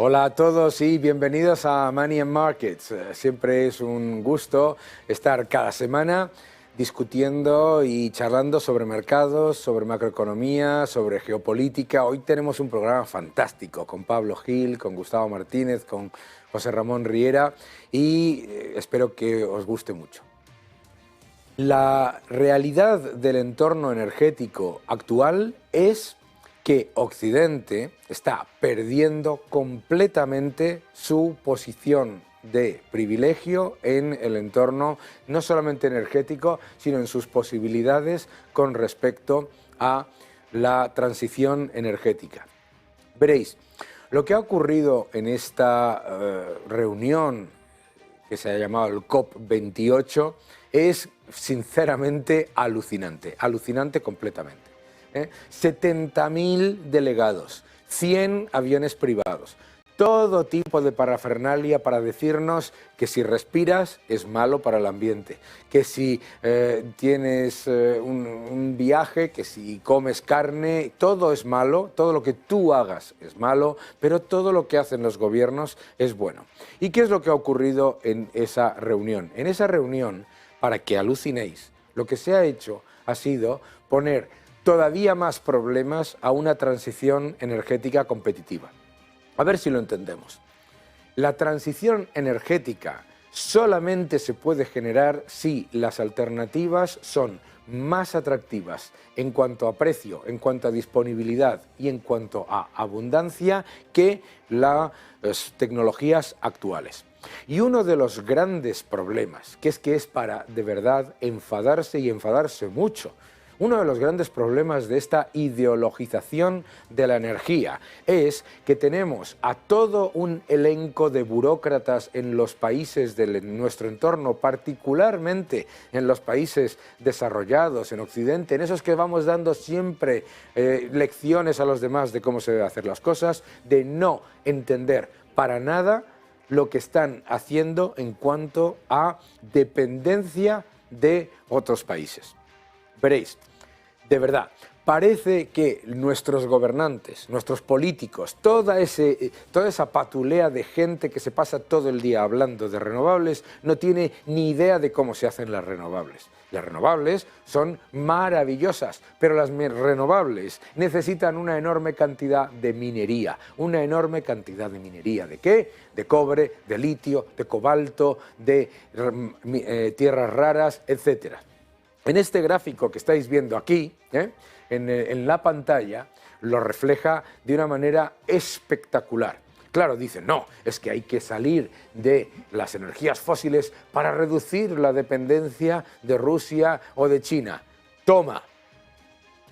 Hola a todos y bienvenidos a Money and Markets. Siempre es un gusto estar cada semana discutiendo y charlando sobre mercados, sobre macroeconomía, sobre geopolítica. Hoy tenemos un programa fantástico con Pablo Gil, con Gustavo Martínez, con José Ramón Riera y espero que os guste mucho. La realidad del entorno energético actual es que Occidente está perdiendo completamente su posición de privilegio en el entorno no solamente energético, sino en sus posibilidades con respecto a la transición energética. Veréis, lo que ha ocurrido en esta reunión que se ha llamado el COP28 es sinceramente alucinante, alucinante completamente. 70.000 delegados, 100 aviones privados, todo tipo de parafernalia para decirnos que si respiras es malo para el ambiente, que si tienes un viaje, que si comes carne, todo es malo, todo lo que tú hagas es malo, pero todo lo que hacen los gobiernos es bueno. ¿Y qué es lo que ha ocurrido en esa reunión? En esa reunión, para que alucinéis, lo que se ha hecho ha sido poner todavía más problemas a una transición energética competitiva. A ver si lo entendemos. La transición energética solamente se puede generar si las alternativas son más atractivas en cuanto a precio, en cuanto a disponibilidad y en cuanto a abundancia que las tecnologías actuales. Y uno de los grandes problemas, que es para de verdad enfadarse y enfadarse mucho, uno de los grandes problemas de esta ideologización de la energía es que tenemos a todo un elenco de burócratas en los países de nuestro entorno, particularmente en los países desarrollados, en Occidente, en esos que vamos dando siempre lecciones a los demás de cómo se deben hacer las cosas, de no entender para nada lo que están haciendo en cuanto a dependencia de otros países. Veréis, de verdad, parece que nuestros gobernantes, nuestros políticos, toda esa patulea de gente que se pasa todo el día hablando de renovables, no tiene ni idea de cómo se hacen las renovables. Las renovables son maravillosas, pero las renovables necesitan una enorme cantidad de minería. ¿Una enorme cantidad de minería? ¿De qué? De cobre, de litio, de cobalto, de tierras raras, etc. En este gráfico que estáis viendo aquí, en la pantalla, lo refleja de una manera espectacular. Claro, dicen, no, es que hay que salir de las energías fósiles para reducir la dependencia de Rusia o de China. Toma,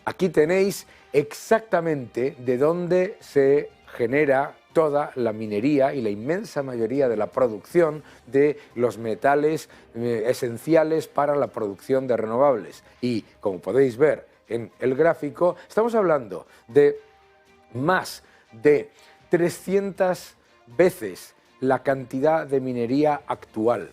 aquí tenéis exactamente de dónde se genera toda la minería y la inmensa mayoría de la producción de los metales esenciales para la producción de renovables. Y como podéis ver en el gráfico, estamos hablando de más de 300 veces la cantidad de minería actual.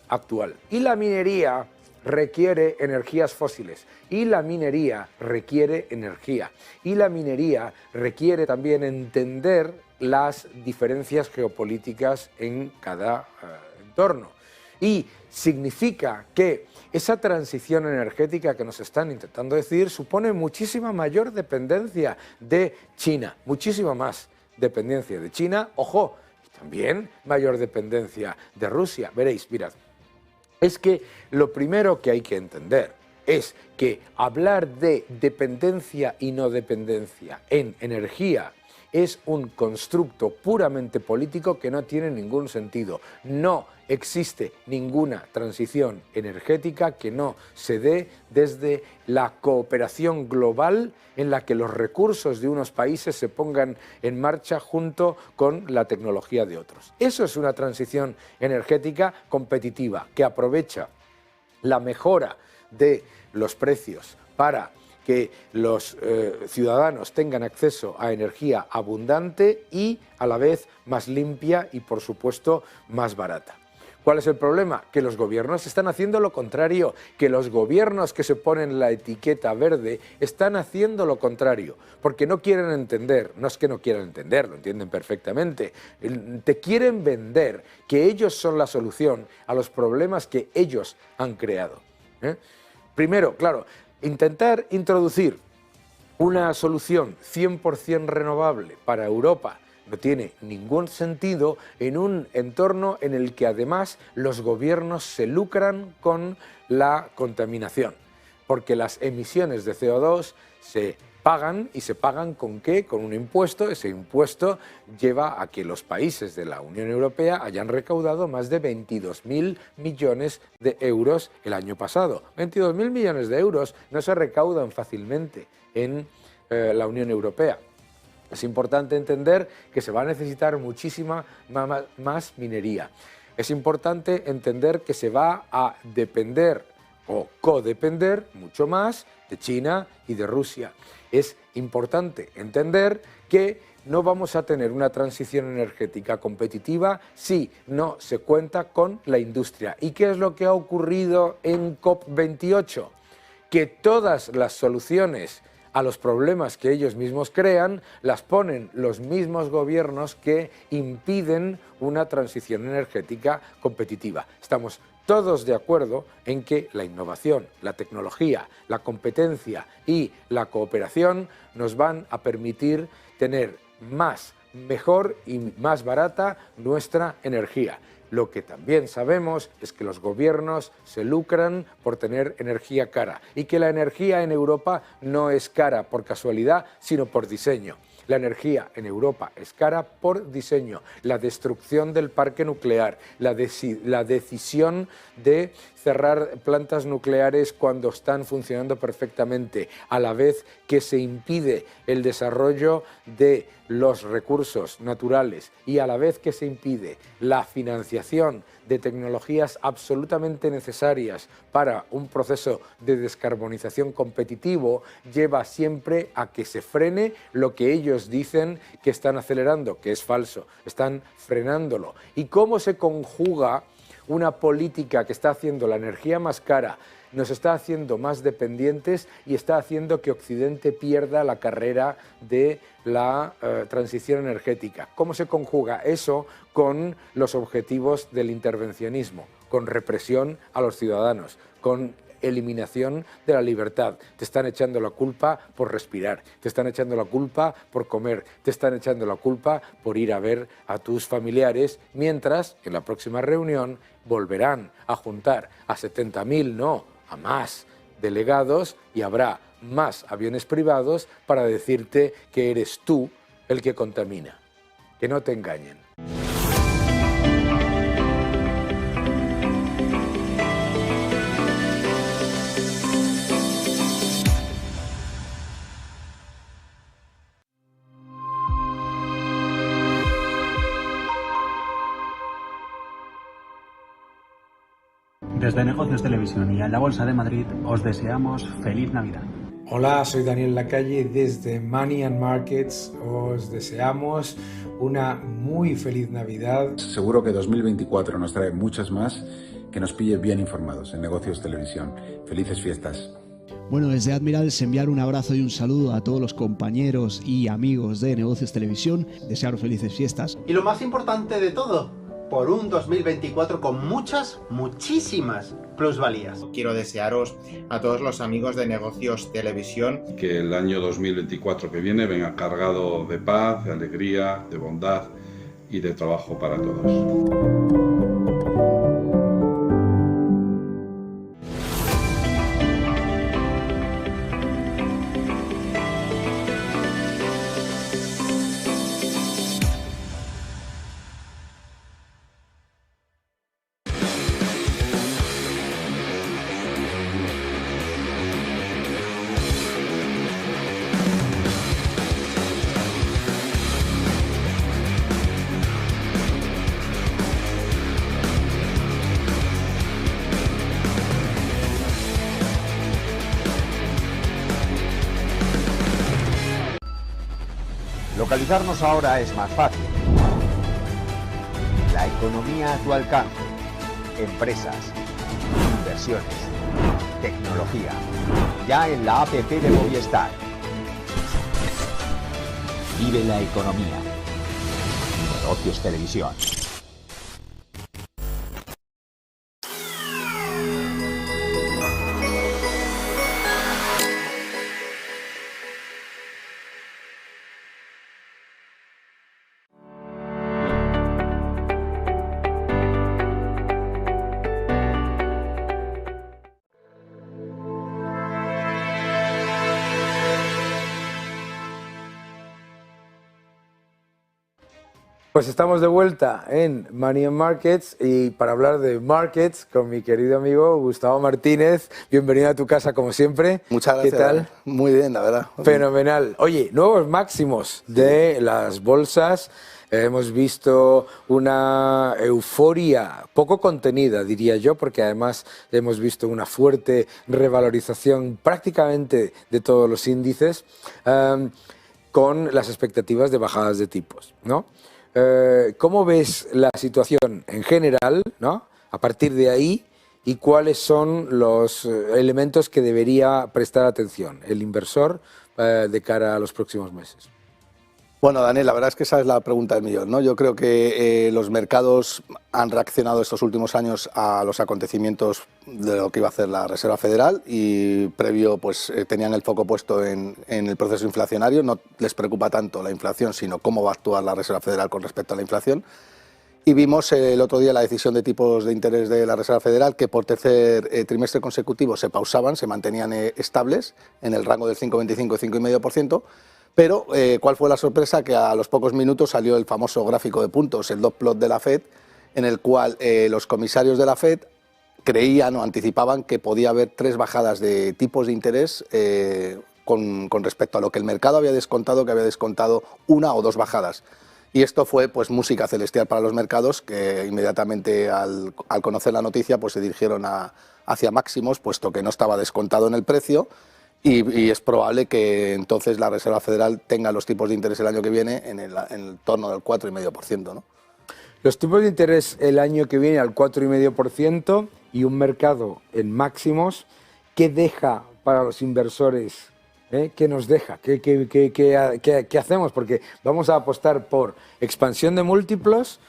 Y la minería requiere energías fósiles, y la minería requiere energía, y la minería requiere también entender las diferencias geopolíticas en cada entorno. Y significa que esa transición energética que nos están intentando decir supone muchísima mayor dependencia de China, muchísima más dependencia de China, ojo, y también mayor dependencia de Rusia. Veréis, mirad, es que lo primero que hay que entender es que hablar de dependencia y no dependencia en energía es un constructo puramente político que no tiene ningún sentido. No existe ninguna transición energética que no se dé desde la cooperación global en la que los recursos de unos países se pongan en marcha junto con la tecnología de otros. Eso es una transición energética competitiva que aprovecha la mejora de los precios para que los ciudadanos tengan acceso a energía abundante y a la vez más limpia y por supuesto más barata. ¿Cuál es el problema? Que los gobiernos están haciendo lo contrario, que los gobiernos que se ponen la etiqueta verde están haciendo lo contrario, porque no quieren entender, no es que no quieran entender, lo entienden perfectamente, te quieren vender que ellos son la solución a los problemas que ellos han creado. Primero, claro, intentar introducir una solución 100% renovable para Europa no tiene ningún sentido en un entorno en el que además los gobiernos se lucran con la contaminación, porque las emisiones de CO2 se pagan, ¿y se pagan con qué? Con un impuesto. Ese impuesto lleva a que los países de la Unión Europea hayan recaudado más de 22.000 millones de euros el año pasado. 22.000 millones de euros no se recaudan fácilmente en la Unión Europea. Es importante entender que se va a necesitar muchísima más minería. Es importante entender que se va a depender o codepender mucho más de China y de Rusia. Es importante entender que no vamos a tener una transición energética competitiva si no se cuenta con la industria. ¿Y qué es lo que ha ocurrido en COP28? Que todas las soluciones a los problemas que ellos mismos crean, las ponen los mismos gobiernos que impiden una transición energética competitiva. Estamos todos de acuerdo en que la innovación, la tecnología, la competencia y la cooperación nos van a permitir tener más, mejor y más barata nuestra energía. Lo que también sabemos es que los gobiernos se lucran por tener energía cara y que la energía en Europa no es cara por casualidad, sino por diseño. La energía en Europa es cara por diseño. La destrucción del parque nuclear, la decisión de cerrar plantas nucleares cuando están funcionando perfectamente, a la vez que se impide el desarrollo de los recursos naturales y a la vez que se impide la financiación de tecnologías absolutamente necesarias para un proceso de descarbonización competitivo, lleva siempre a que se frene lo que ellos dicen que están acelerando, que es falso, están frenándolo. ¿Y cómo se conjuga una política que está haciendo la energía más cara, nos está haciendo más dependientes y está haciendo que Occidente pierda la carrera de la transición energética? ¿Cómo se conjuga eso con los objetivos del intervencionismo, con represión a los ciudadanos, con eliminación de la libertad? Te están echando la culpa por respirar, te están echando la culpa por comer, te están echando la culpa por ir a ver a tus familiares, mientras en la próxima reunión volverán a juntar a 70.000, no, a más delegados, y habrá más aviones privados para decirte que eres tú el que contamina. Que no te engañen. Desde Negocios Televisión y en la Bolsa de Madrid os deseamos feliz Navidad. Hola, soy Daniel Lacalle desde Money and Markets. Os deseamos una muy feliz Navidad. Seguro que 2024 nos trae muchas más, que nos pille bien informados en Negocios Televisión. Felices fiestas. Bueno, desde Admirals enviar un abrazo y un saludo a todos los compañeros y amigos de Negocios Televisión. Desearos felices fiestas. Y lo más importante de todo, por un 2024 con muchísimas plusvalías. Quiero desearos a todos los amigos de Negocios Televisión que el año 2024 que viene venga cargado de paz, de alegría, de bondad y de trabajo para todos. Localizarnos ahora es más fácil. La economía a tu alcance. empresas, inversiones, tecnología. Ya en la app de Movistar. Vive la economía. Negocios Televisión. Pues estamos de vuelta en Money and Markets y para hablar de markets con mi querido amigo Gustavo Martínez. Bienvenido a tu casa como siempre. Muchas gracias. ¿Qué tal? Muy bien, la verdad. Fenomenal. Oye, nuevos máximos de las bolsas. Hemos visto una euforia poco contenida, diría yo, porque además hemos visto una fuerte revalorización prácticamente de todos los índices con las expectativas de bajadas de tipos, ¿no? ¿Cómo ves la situación en general, ¿no? A partir de ahí, y cuáles son los elementos que debería prestar atención el inversor de cara a los próximos meses? Bueno, Daniel, la verdad es que esa es la pregunta del millón, ¿no? Yo creo que los mercados han reaccionado estos últimos años a los acontecimientos de lo que iba a hacer la Reserva Federal y previo pues tenían el foco puesto en el proceso inflacionario. No les preocupa tanto la inflación, sino cómo va a actuar la Reserva Federal con respecto a la inflación. Y vimos el otro día la decisión de tipos de interés de la Reserva Federal que por tercer trimestre consecutivo se pausaban, se mantenían estables en el rango del 5,25 y 5,5%. Pero, ¿cuál fue la sorpresa? Que a los pocos minutos salió el famoso gráfico de puntos, el dot plot de la FED, en el cual los comisarios de la FED creían o anticipaban que podía haber 3 bajadas de tipos de interés con respecto a lo que el mercado había descontado, que había descontado 1 o 2 bajadas. Y esto fue pues música celestial para los mercados, que inmediatamente al conocer la noticia pues se dirigieron hacia máximos, puesto que no estaba descontado en el precio. Y es probable que entonces la Reserva Federal tenga los tipos de interés el año que viene en el torno del 4,5%, ¿no? Los tipos de interés el año que viene al 4,5% y un mercado en máximos, ¿qué deja para los inversores? ¿Qué nos deja? ¿Qué hacemos? Porque vamos a apostar por expansión de múltiplos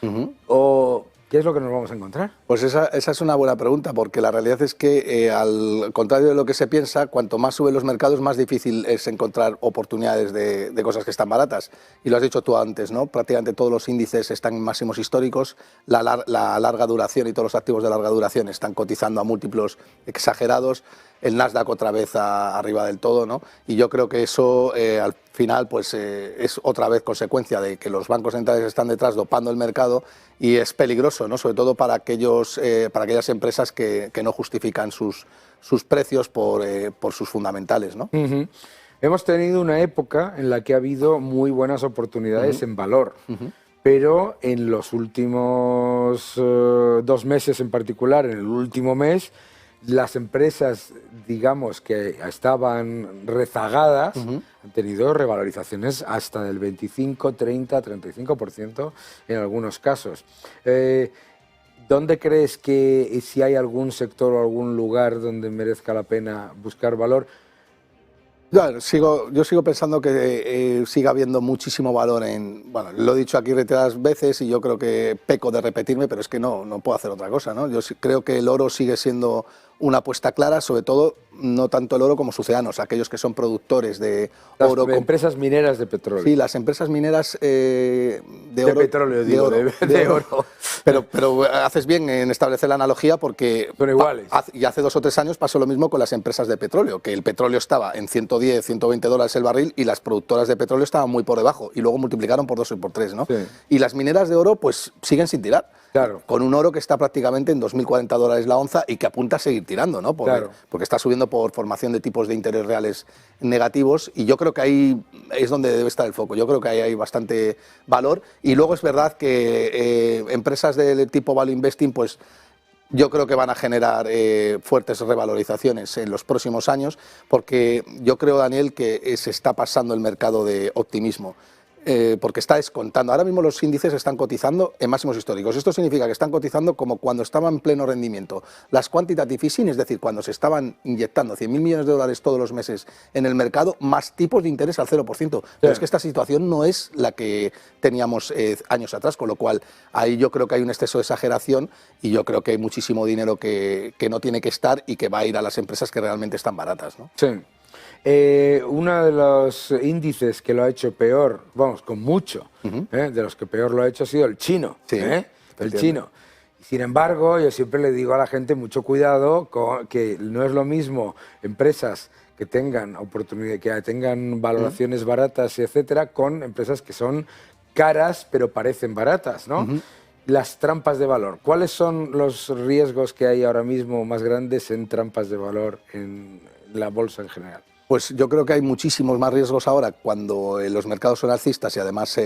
o... ¿Qué es lo que nos vamos a encontrar? Pues esa es una buena pregunta, porque la realidad es que, al contrario de lo que se piensa, cuanto más suben los mercados, más difícil es encontrar oportunidades de cosas que están baratas. Y lo has dicho tú antes, ¿no? Prácticamente todos los índices están en máximos históricos, la larga duración y todos los activos de larga duración están cotizando a múltiplos exagerados, el Nasdaq otra vez arriba del todo, ¿no? Y yo creo que eso al final pues es otra vez consecuencia de que los bancos centrales están detrás dopando el mercado y es peligroso, ¿no? Sobre todo para aquellas empresas que no justifican sus precios por sus fundamentales, ¿no? Hemos tenido una época en la que ha habido muy buenas oportunidades en valor, pero en los últimos 2 meses en particular, en el último mes, las empresas, digamos, que estaban rezagadas, han tenido revalorizaciones hasta del 25, 30, 35% en algunos casos. ¿Dónde crees que si hay algún sector o algún lugar donde merezca la pena buscar valor? Yo sigo pensando que siga habiendo muchísimo valor bueno, lo he dicho aquí reiteradas veces y yo creo que peco de repetirme, pero es que no puedo hacer otra cosa, ¿no? Yo creo que el oro sigue siendo una apuesta clara, sobre todo no tanto el oro como sus océanos, aquellos que son productores de oro. Las empresas mineras de petróleo. Sí, las empresas mineras de oro. Petróleo, digo, de oro. Pero haces bien en establecer la analogía porque son iguales. Y hace 2 o 3 años pasó lo mismo con las empresas de petróleo, que el petróleo estaba en 110, 120 dólares el barril y las productoras de petróleo estaban muy por debajo y luego multiplicaron por 2 y por 3, ¿no? Sí. Y las mineras de oro pues siguen sin tirar. Claro. Con un oro que está prácticamente en 2.040 dólares la onza y que apunta a seguir tirando, ¿no? Porque está subiendo por formación de tipos de interés reales negativos y yo creo que ahí es donde debe estar el foco. Yo creo que ahí hay bastante valor y luego es verdad que empresas del tipo value investing pues yo creo que van a generar fuertes revalorizaciones en los próximos años porque yo creo, Daniel, que se está pasando el mercado de optimismo. porque está descontando. Ahora mismo los índices están cotizando en máximos históricos. Esto significa que están cotizando como cuando estaban en pleno rendimiento. Las quantitative easing, es decir, cuando se estaban inyectando 100.000 millones de dólares todos los meses en el mercado, más tipos de interés al 0%. Pero es que esta situación no es la que teníamos años atrás, con lo cual ahí yo creo que hay un exceso de exageración y yo creo que hay muchísimo dinero que no tiene que estar y que va a ir a las empresas que realmente están baratas, ¿no? Sí. Uno de los índices que lo ha hecho peor, vamos, con mucho, de los que peor lo ha hecho ha sido el chino. Sí, el chino. Sin embargo, yo siempre le digo a la gente mucho cuidado, que no es lo mismo empresas que tengan oportunidad, que tengan valoraciones baratas, etcétera, con empresas que son caras pero parecen baratas, ¿no? Las trampas de valor. ¿Cuáles son los riesgos que hay ahora mismo más grandes en trampas de valor en la bolsa en general? Pues yo creo que hay muchísimos más riesgos ahora cuando los mercados son alcistas y además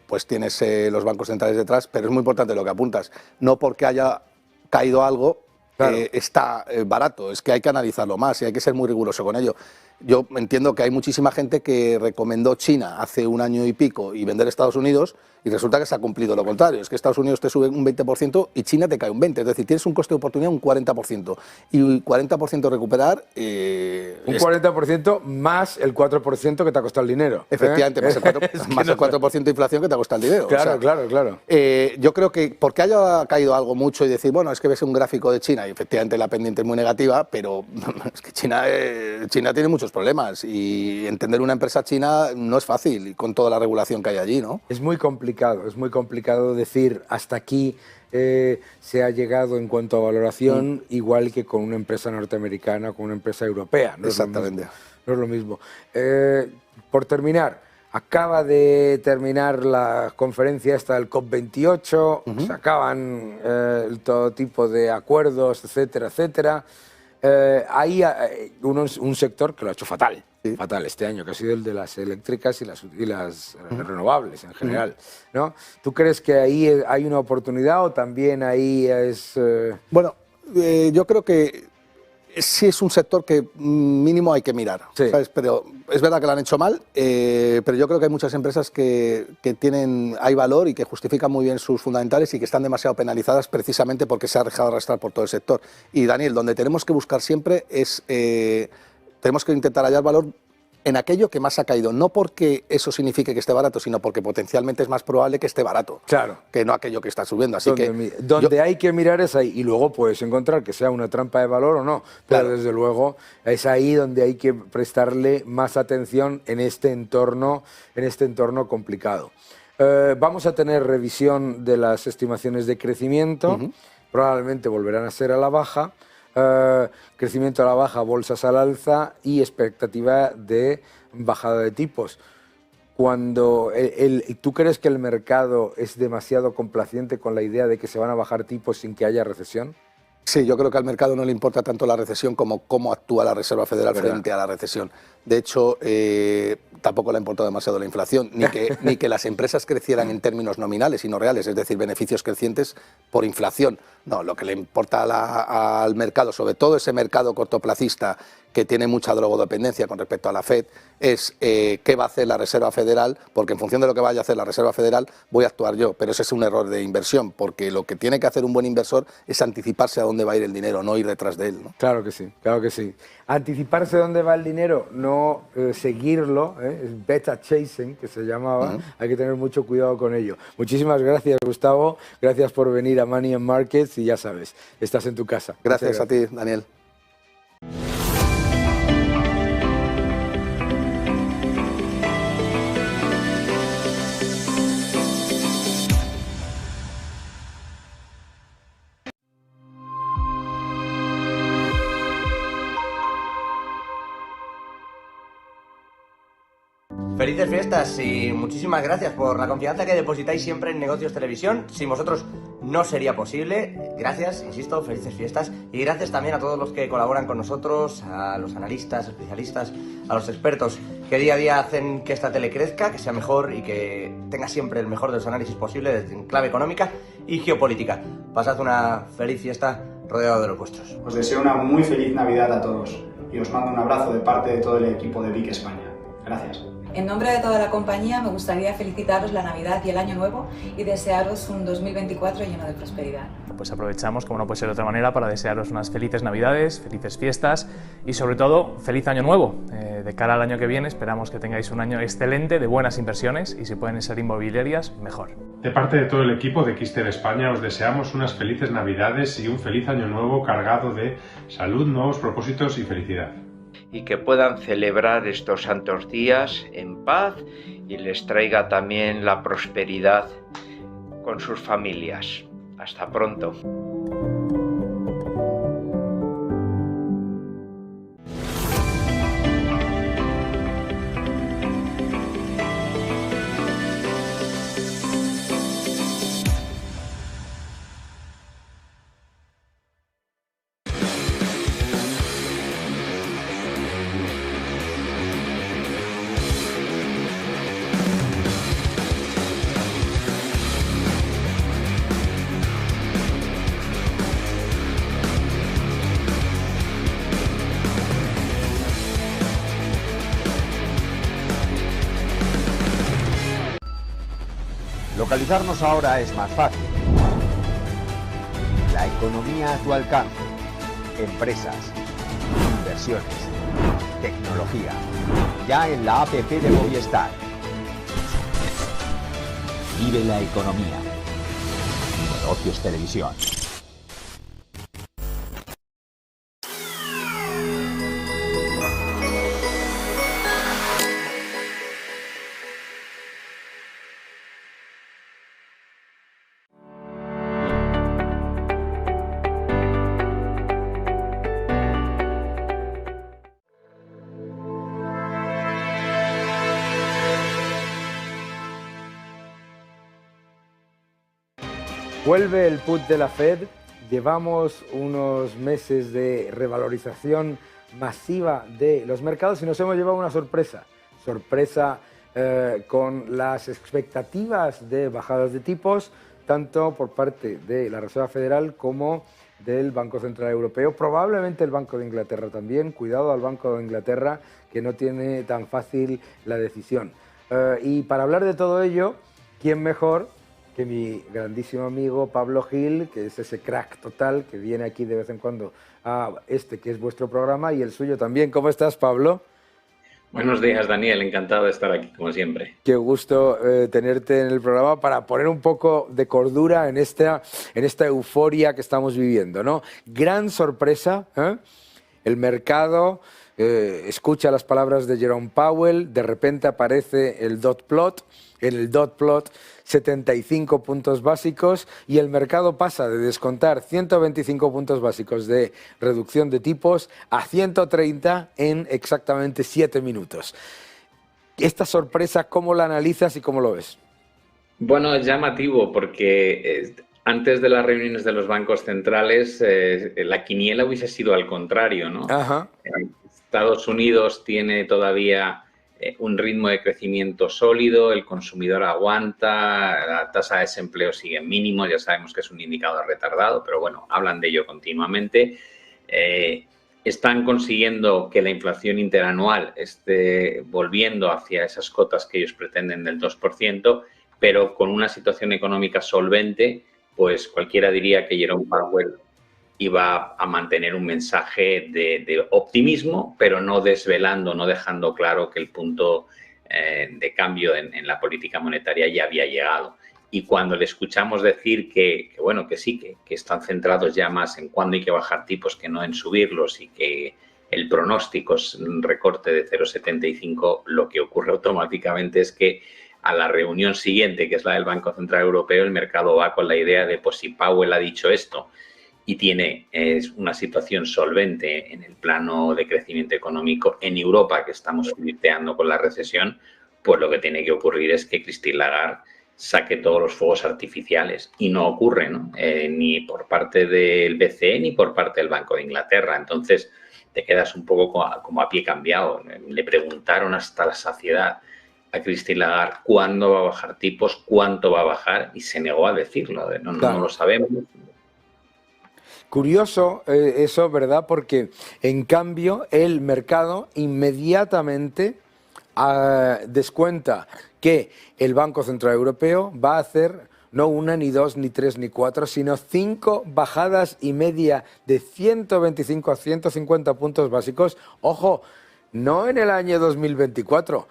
pues tienes los bancos centrales detrás, pero es muy importante lo que apuntas. No porque haya caído algo está barato, es que hay que analizarlo más y hay que ser muy riguroso con ello. Yo entiendo que hay muchísima gente que recomendó China hace un año y pico y vender Estados Unidos y resulta que se ha cumplido lo contrario. Es que Estados Unidos te sube un 20% y China te cae un 20%. Es decir, tienes un coste de oportunidad un 40%. Y 40% recuperar... un 40% más el 4% que te ha costado el dinero. Efectivamente, más el 4% de inflación que te ha costado el dinero. Claro, o sea, claro. Yo creo que porque haya caído algo mucho y decir, bueno, es que ves un gráfico de China y efectivamente la pendiente es muy negativa, pero es que China tiene muchos problemas y entender una empresa china no es fácil y con toda la regulación que hay allí, ¿no? Es muy complicado decir hasta aquí se ha llegado en cuanto a valoración, igual que con una empresa norteamericana o con una empresa europea. No Exactamente. No es lo mismo. Por terminar, acaba de terminar la conferencia esta del COP28, se acaban todo tipo de acuerdos, etcétera, etcétera. Hay un sector que lo ha hecho fatal este año, que ha sido el de las eléctricas y las renovables en general, ¿no? ¿Tú crees que ahí hay una oportunidad o también ahí es...? Bueno, yo creo que sí es un sector que mínimo hay que mirar, ¿sabes? Pero es verdad que lo han hecho mal, pero yo creo que hay muchas empresas que hay valor y que justifican muy bien sus fundamentales y que están demasiado penalizadas precisamente porque se ha dejado arrastrar por todo el sector. Y Daniel, donde tenemos que buscar siempre es, tenemos que intentar hallar valor en aquello que más ha caído, no porque eso signifique que esté barato, sino porque potencialmente es más probable que esté barato, que no aquello que está subiendo. Así donde hay que mirar es ahí, y luego puedes encontrar que sea una trampa de valor o no, pero desde luego es ahí donde hay que prestarle más atención en este entorno complicado. Vamos a tener revisión de las estimaciones de crecimiento, probablemente volverán a ser a la baja. Crecimiento a la baja, bolsas al alza y expectativa de bajada de tipos. Cuando ¿tú crees que el mercado es demasiado complaciente con la idea de que se van a bajar tipos sin que haya recesión? Sí, yo creo que al mercado no le importa tanto la recesión como cómo actúa la Reserva Federal frente a la recesión. De hecho, tampoco le importa demasiado la inflación, ni que las empresas crecieran en términos nominales y no reales, es decir, beneficios crecientes por inflación. No, lo que le importa al mercado, sobre todo ese mercado cortoplacista que tiene mucha drogodependencia con respecto a la FED, es qué va a hacer la Reserva Federal, porque en función de lo que vaya a hacer la Reserva Federal voy a actuar yo, pero ese es un error de inversión, porque lo que tiene que hacer un buen inversor es anticiparse a dónde va a ir el dinero, no ir detrás de él, ¿no? Claro que sí, claro que sí. Anticiparse a dónde va el dinero, no seguirlo, es beta chasing, que se llamaba, hay que tener mucho cuidado con ello. Muchísimas gracias, Gustavo, gracias por venir a Money and Markets y ya sabes, estás en tu casa. Gracias a ti, Daniel. Felices fiestas y muchísimas gracias por la confianza que depositáis siempre en Negocios Televisión. Sin vosotros no sería posible. Gracias, insisto, felices fiestas. Y gracias también a todos los que colaboran con nosotros, a los analistas, especialistas, a los expertos que día a día hacen que esta tele crezca, que sea mejor y que tenga siempre el mejor de los análisis posibles en clave económica y geopolítica. Pasad una feliz fiesta rodeado de los vuestros. Os deseo una muy feliz Navidad a todos y os mando un abrazo de parte de todo el equipo de VIC España. Gracias. En nombre de toda la compañía me gustaría felicitaros la Navidad y el Año Nuevo y desearos un 2024 lleno de prosperidad. Pues aprovechamos, como no puede ser de otra manera, para desearos unas felices Navidades, felices fiestas y sobre todo feliz Año Nuevo. De cara al año que viene esperamos que tengáis un año excelente de buenas inversiones y si pueden ser inmobiliarias, mejor. De parte de todo el equipo de Quister España os deseamos unas felices Navidades y un feliz Año Nuevo cargado de salud, nuevos propósitos y felicidad. Y que puedan celebrar estos santos días en paz y les traiga también la prosperidad con sus familias. Hasta pronto. Localizarnos ahora es más fácil. La economía a tu alcance. Empresas, inversiones, tecnología. Ya en la APP de Movistar. Vive la economía. Negocios Televisión. Vuelve el put de la Fed, llevamos unos meses de revalorización masiva de los mercados y nos hemos llevado una sorpresa con las expectativas de bajadas de tipos, tanto por parte de la Reserva Federal como del Banco Central Europeo, probablemente el Banco de Inglaterra también, cuidado al Banco de Inglaterra que no tiene tan fácil la decisión. Y para hablar de todo ello, ¿quién mejor que mi grandísimo amigo Pablo Gil, que es ese crack total que viene aquí de vez en cuando a este que es vuestro programa y el suyo también? ¿Cómo estás, Pablo? Buenos días, Daniel. Encantado de estar aquí, como siempre. Qué gusto tenerte en el programa para poner un poco de cordura en esta euforia que estamos viviendo, ¿no? Gran sorpresa, ¿eh? El mercado escucha las palabras de Jerome Powell, de repente aparece el dot plot, en el dot plot 75 puntos básicos y el mercado pasa de descontar 125 puntos básicos de reducción de tipos a 130 en exactamente 7 minutos. Esta sorpresa, ¿cómo la analizas y cómo lo ves? Bueno, es llamativo porque antes de las reuniones de los bancos centrales la quiniela hubiese sido al contrario, ¿no? Ajá. Estados Unidos tiene todavía un ritmo de crecimiento sólido, el consumidor aguanta, la tasa de desempleo sigue en mínimos, ya sabemos que es un indicador retardado, pero bueno, hablan de ello continuamente. Están consiguiendo que la inflación interanual esté volviendo hacia esas cotas que ellos pretenden del 2%, pero con una situación económica solvente, pues cualquiera diría que Jerome Powell iba a mantener un mensaje de optimismo, pero no desvelando, no dejando claro que el punto de cambio en la política monetaria ya había llegado. Y cuando le escuchamos decir que están centrados ya más en cuándo hay que bajar tipos que no en subirlos y que el pronóstico es un recorte de 0,75, lo que ocurre automáticamente es que a la reunión siguiente, que es la del Banco Central Europeo, el mercado va con la idea de, pues si Powell ha dicho esto y tiene una situación solvente en el plano de crecimiento económico en Europa, que estamos flirteando con la recesión, pues lo que tiene que ocurrir es que Christine Lagarde saque todos los fuegos artificiales. Y no ocurre, ¿no? Ni por parte del BCE ni por parte del Banco de Inglaterra. Entonces te quedas un poco como a pie cambiado. Le preguntaron hasta la saciedad a Christine Lagarde cuándo va a bajar tipos, cuánto va a bajar, y se negó a decirlo. No lo sabemos. Curioso eso, ¿verdad? Porque en cambio el mercado inmediatamente descuenta que el Banco Central Europeo va a hacer no una, ni dos, ni tres, ni cuatro, sino 5 bajadas y media de 125 a 150 puntos básicos. Ojo, no en el año 2024,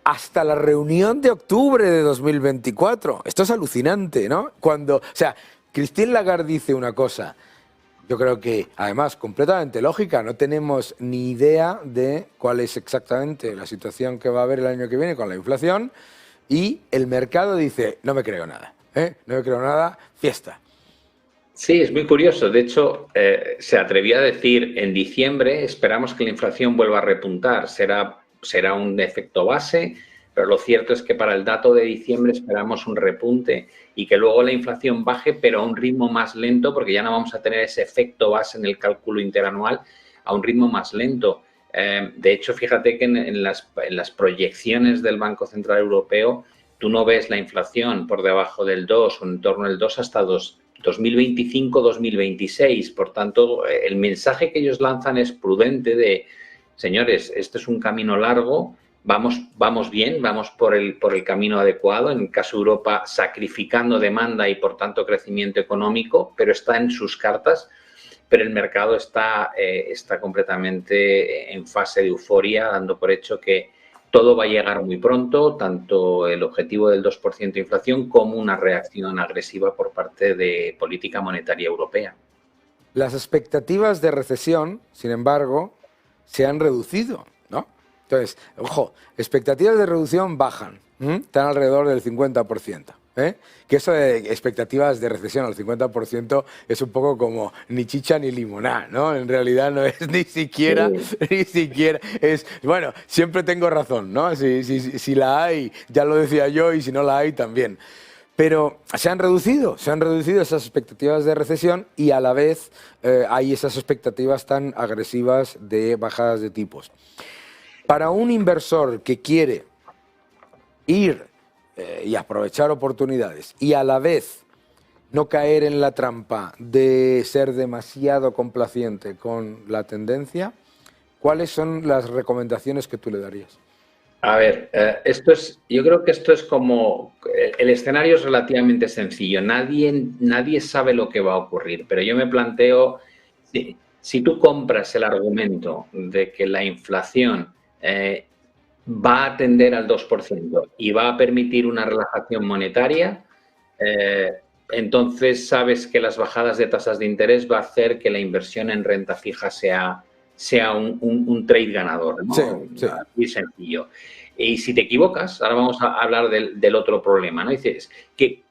hasta la reunión de octubre de 2024. Esto es alucinante, ¿no? O sea, Christine Lagarde dice una cosa, yo creo que además completamente lógica, no tenemos ni idea de cuál es exactamente la situación que va a haber el año que viene con la inflación, y el mercado dice, no me creo nada. No me creo nada, fiesta. Sí, es muy curioso. De hecho, se atrevió a decir en diciembre, esperamos que la inflación vuelva a repuntar. Será un efecto base, pero lo cierto es que para el dato de diciembre esperamos un repunte y que luego la inflación baje, pero a un ritmo más lento, porque ya no vamos a tener ese efecto base en el cálculo interanual, a un ritmo más lento. De hecho, fíjate que en las proyecciones del Banco Central Europeo, tú no ves la inflación por debajo del 2 o en torno del 2 hasta 2025-2026. Por tanto, el mensaje que ellos lanzan es prudente de, señores, este es un camino largo, vamos bien, vamos por el camino adecuado, en el caso de Europa sacrificando demanda y por tanto crecimiento económico, pero está en sus cartas, pero el mercado está completamente en fase de euforia, dando por hecho que todo va a llegar muy pronto, tanto el objetivo del 2% de inflación como una reacción agresiva por parte de política monetaria europea. Las expectativas de recesión, sin embargo, se han reducido, ¿no? Entonces, ojo, expectativas de reducción bajan, están alrededor del 50%. Que eso de expectativas de recesión al 50% es un poco como ni chicha ni limoná, ¿no? En realidad no es ni siquiera es, bueno, siempre tengo razón, ¿no? Si la hay, ya lo decía yo, y si no la hay también. Pero se han reducido esas expectativas de recesión y a la vez hay esas expectativas tan agresivas de bajadas de tipos. Para un inversor que quiere ir y aprovechar oportunidades y a la vez no caer en la trampa de ser demasiado complaciente con la tendencia, ¿cuáles son las recomendaciones que tú le darías? A ver, yo creo que esto es como, el escenario es relativamente sencillo, nadie sabe lo que va a ocurrir, pero yo me planteo, si tú compras el argumento de que la inflación va a tender al 2% y va a permitir una relajación monetaria, entonces sabes que las bajadas de tasas de interés va a hacer que la inversión en renta fija sea un trade ganador, ¿no? Sí. Muy sencillo. Y si te equivocas, ahora vamos a hablar del otro problema, ¿no? Dices,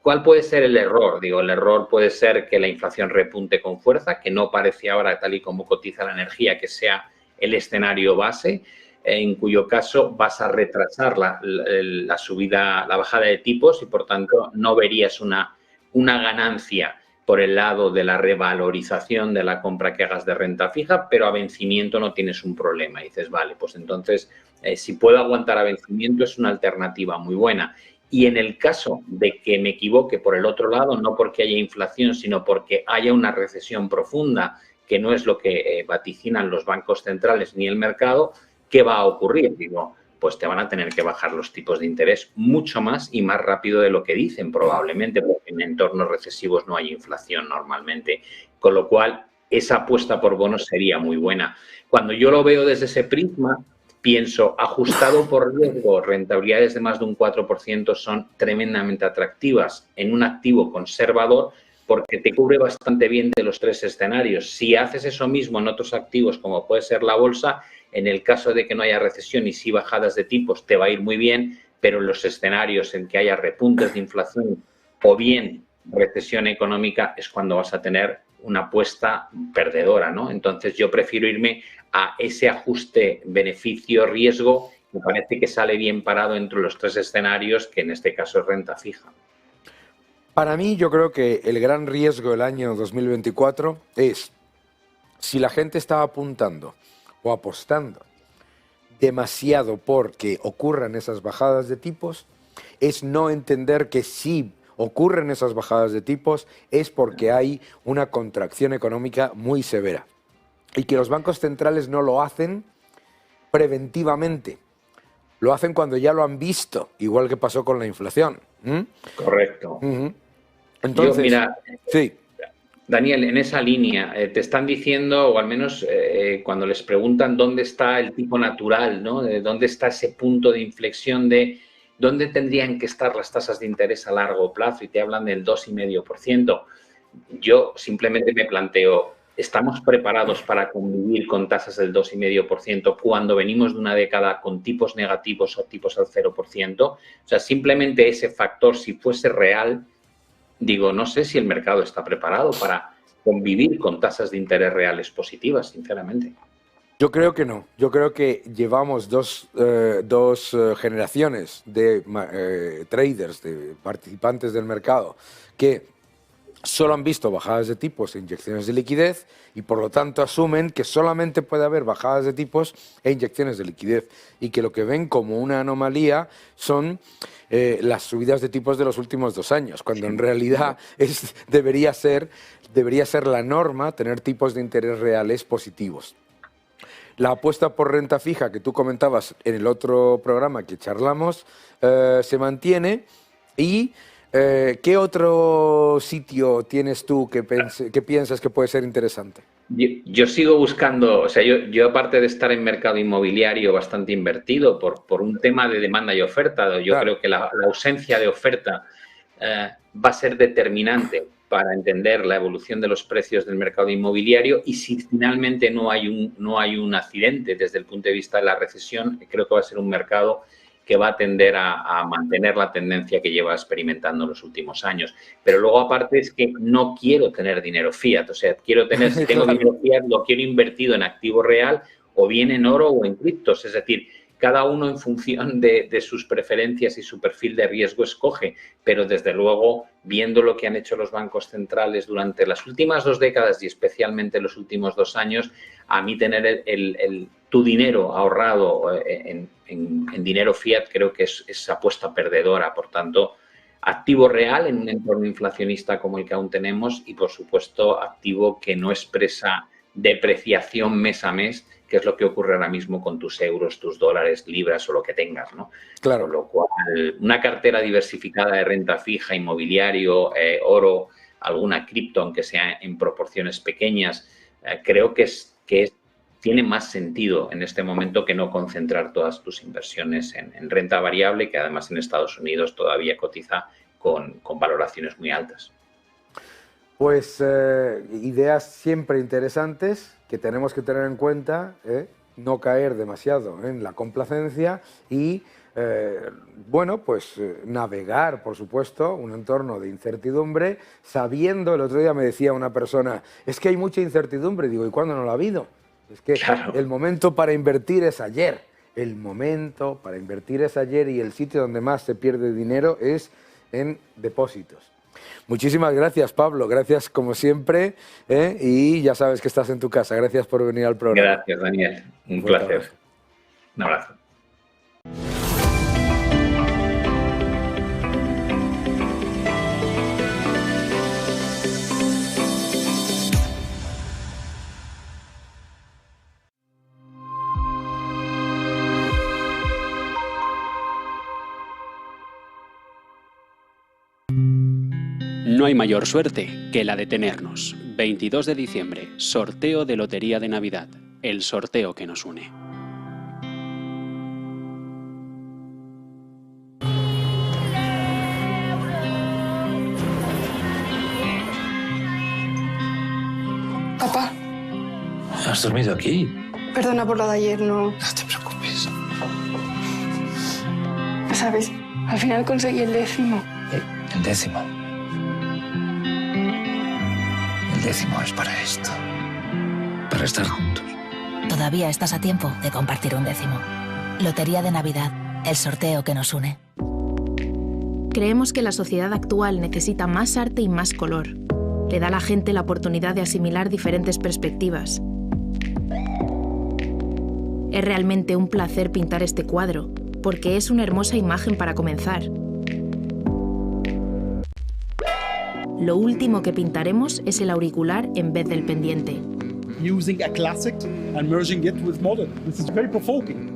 ¿cuál puede ser el error? Digo, el error puede ser que la inflación repunte con fuerza, que no parece ahora, tal y como cotiza la energía, que sea el escenario base, en cuyo caso vas a retrasar la subida, la bajada de tipos y, por tanto, no verías una ganancia por el lado de la revalorización de la compra que hagas de renta fija, pero a vencimiento no tienes un problema. Y dices, vale, pues entonces, si puedo aguantar a vencimiento es una alternativa muy buena. Y en el caso de que me equivoque por el otro lado, no porque haya inflación, sino porque haya una recesión profunda, que no es lo que vaticinan los bancos centrales ni el mercado, ¿qué va a ocurrir? Digo, pues te van a tener que bajar los tipos de interés mucho más y más rápido de lo que dicen, probablemente, porque en entornos recesivos no hay inflación normalmente. Con lo cual, esa apuesta por bonos sería muy buena. Cuando yo lo veo desde ese prisma, pienso, ajustado por riesgo, rentabilidades de más de un 4% son tremendamente atractivas en un activo conservador, porque te cubre bastante bien de los tres escenarios. Si haces eso mismo en otros activos, como puede ser la bolsa, en el caso de que no haya recesión y sí bajadas de tipos, te va a ir muy bien, pero en los escenarios en que haya repuntes de inflación o bien recesión económica es cuando vas a tener una apuesta perdedora, ¿no? Entonces yo prefiero irme a ese ajuste beneficio-riesgo, me parece que sale bien parado entre los tres escenarios, que en este caso es renta fija. Para mí, yo creo que el gran riesgo del año 2024 es, si la gente está apuntando o apostando demasiado porque ocurran esas bajadas de tipos, es no entender que si ocurren esas bajadas de tipos es porque hay una contracción económica muy severa y que los bancos centrales no lo hacen preventivamente Lo hacen cuando ya lo han visto, igual que pasó con la inflación. Correcto. Entonces, mira, sí. Daniel, en esa línea, te están diciendo, o al menos cuando les preguntan dónde está el tipo natural, ¿no? De dónde está ese punto de inflexión de dónde tendrían que estar las tasas de interés a largo plazo, y te hablan del 2,5%. Yo simplemente me planteo, ¿estamos preparados para convivir con tasas del 2,5% cuando venimos de una década con tipos negativos o tipos al 0%? O sea, simplemente ese factor, si fuese real, digo, no sé si el mercado está preparado para convivir con tasas de interés reales positivas, sinceramente. Yo creo que no. Yo creo que llevamos dos generaciones de traders, de participantes del mercado, que solo han visto bajadas de tipos e inyecciones de liquidez y por lo tanto asumen que solamente puede haber bajadas de tipos e inyecciones de liquidez y que lo que ven como una anomalía son las subidas de tipos de los últimos 2 años, cuando en realidad debería ser la norma tener tipos de interés reales positivos. La apuesta por renta fija que tú comentabas en el otro programa que charlamos se mantiene. Y ¿qué otro sitio tienes tú que piensas que puede ser interesante? Yo sigo buscando, o sea, yo aparte de estar en mercado inmobiliario bastante invertido por un tema de demanda y oferta, yo creo que la ausencia de oferta va a ser determinante para entender la evolución de los precios del mercado inmobiliario, y si finalmente no hay un accidente desde el punto de vista de la recesión, creo que va a ser un mercado que va a tender a mantener la tendencia que lleva experimentando en los últimos años. Pero luego, aparte, es que no quiero tener dinero fiat. O sea, quiero tener, si tengo dinero fiat, lo quiero invertido en activo real o bien en oro o en criptos. Es decir, cada uno en función de sus preferencias y su perfil de riesgo escoge. Pero, desde luego, viendo lo que han hecho los bancos centrales durante las últimas 2 décadas y especialmente los últimos 2 años, a mí tener tu dinero ahorrado en dinero fiat creo que es apuesta perdedora. Por tanto, activo real en un entorno inflacionista como el que aún tenemos y, por supuesto, activo que no expresa depreciación mes a mes, que es lo que ocurre ahora mismo con tus euros, tus dólares, libras o lo que tengas, ¿no? Claro. Con lo cual, una cartera diversificada de renta fija, inmobiliario, oro, alguna cripto, aunque sea en proporciones pequeñas, creo que tiene más sentido en este momento que no concentrar todas tus inversiones en renta variable, que además en Estados Unidos todavía cotiza con valoraciones muy altas. Pues ideas siempre interesantes que tenemos que tener en cuenta, no caer demasiado en la complacencia y, bueno, pues navegar, por supuesto, un entorno de incertidumbre, sabiendo, el otro día me decía una persona, es que hay mucha incertidumbre, digo, ¿y cuándo no la ha habido? Es que claro, el momento para invertir es ayer, y el sitio donde más se pierde dinero es en depósitos. Muchísimas gracias, Pablo, gracias como siempre, y ya sabes que estás en tu casa. Gracias por venir al programa. Gracias, Daniel, un placer. Un abrazo. No hay mayor suerte que la de tenernos. 22 de diciembre, sorteo de Lotería de Navidad, el sorteo que nos une. Papá. ¿Has dormido aquí? Perdona por lo de ayer, no... No te preocupes. ¿Sabes? Al final conseguí el 10º. ¿El 10º? El 10º es para esto. Para estar juntos. Todavía estás a tiempo de compartir un 10º. Lotería de Navidad, el sorteo que nos une. Creemos que la sociedad actual necesita más arte y más color. Le da a la gente la oportunidad de asimilar diferentes perspectivas. Es realmente un placer pintar este cuadro, porque es una hermosa imagen para comenzar. Lo último que pintaremos es el auricular en vez del pendiente. Using a classic and merging it with modern. This is very provoking.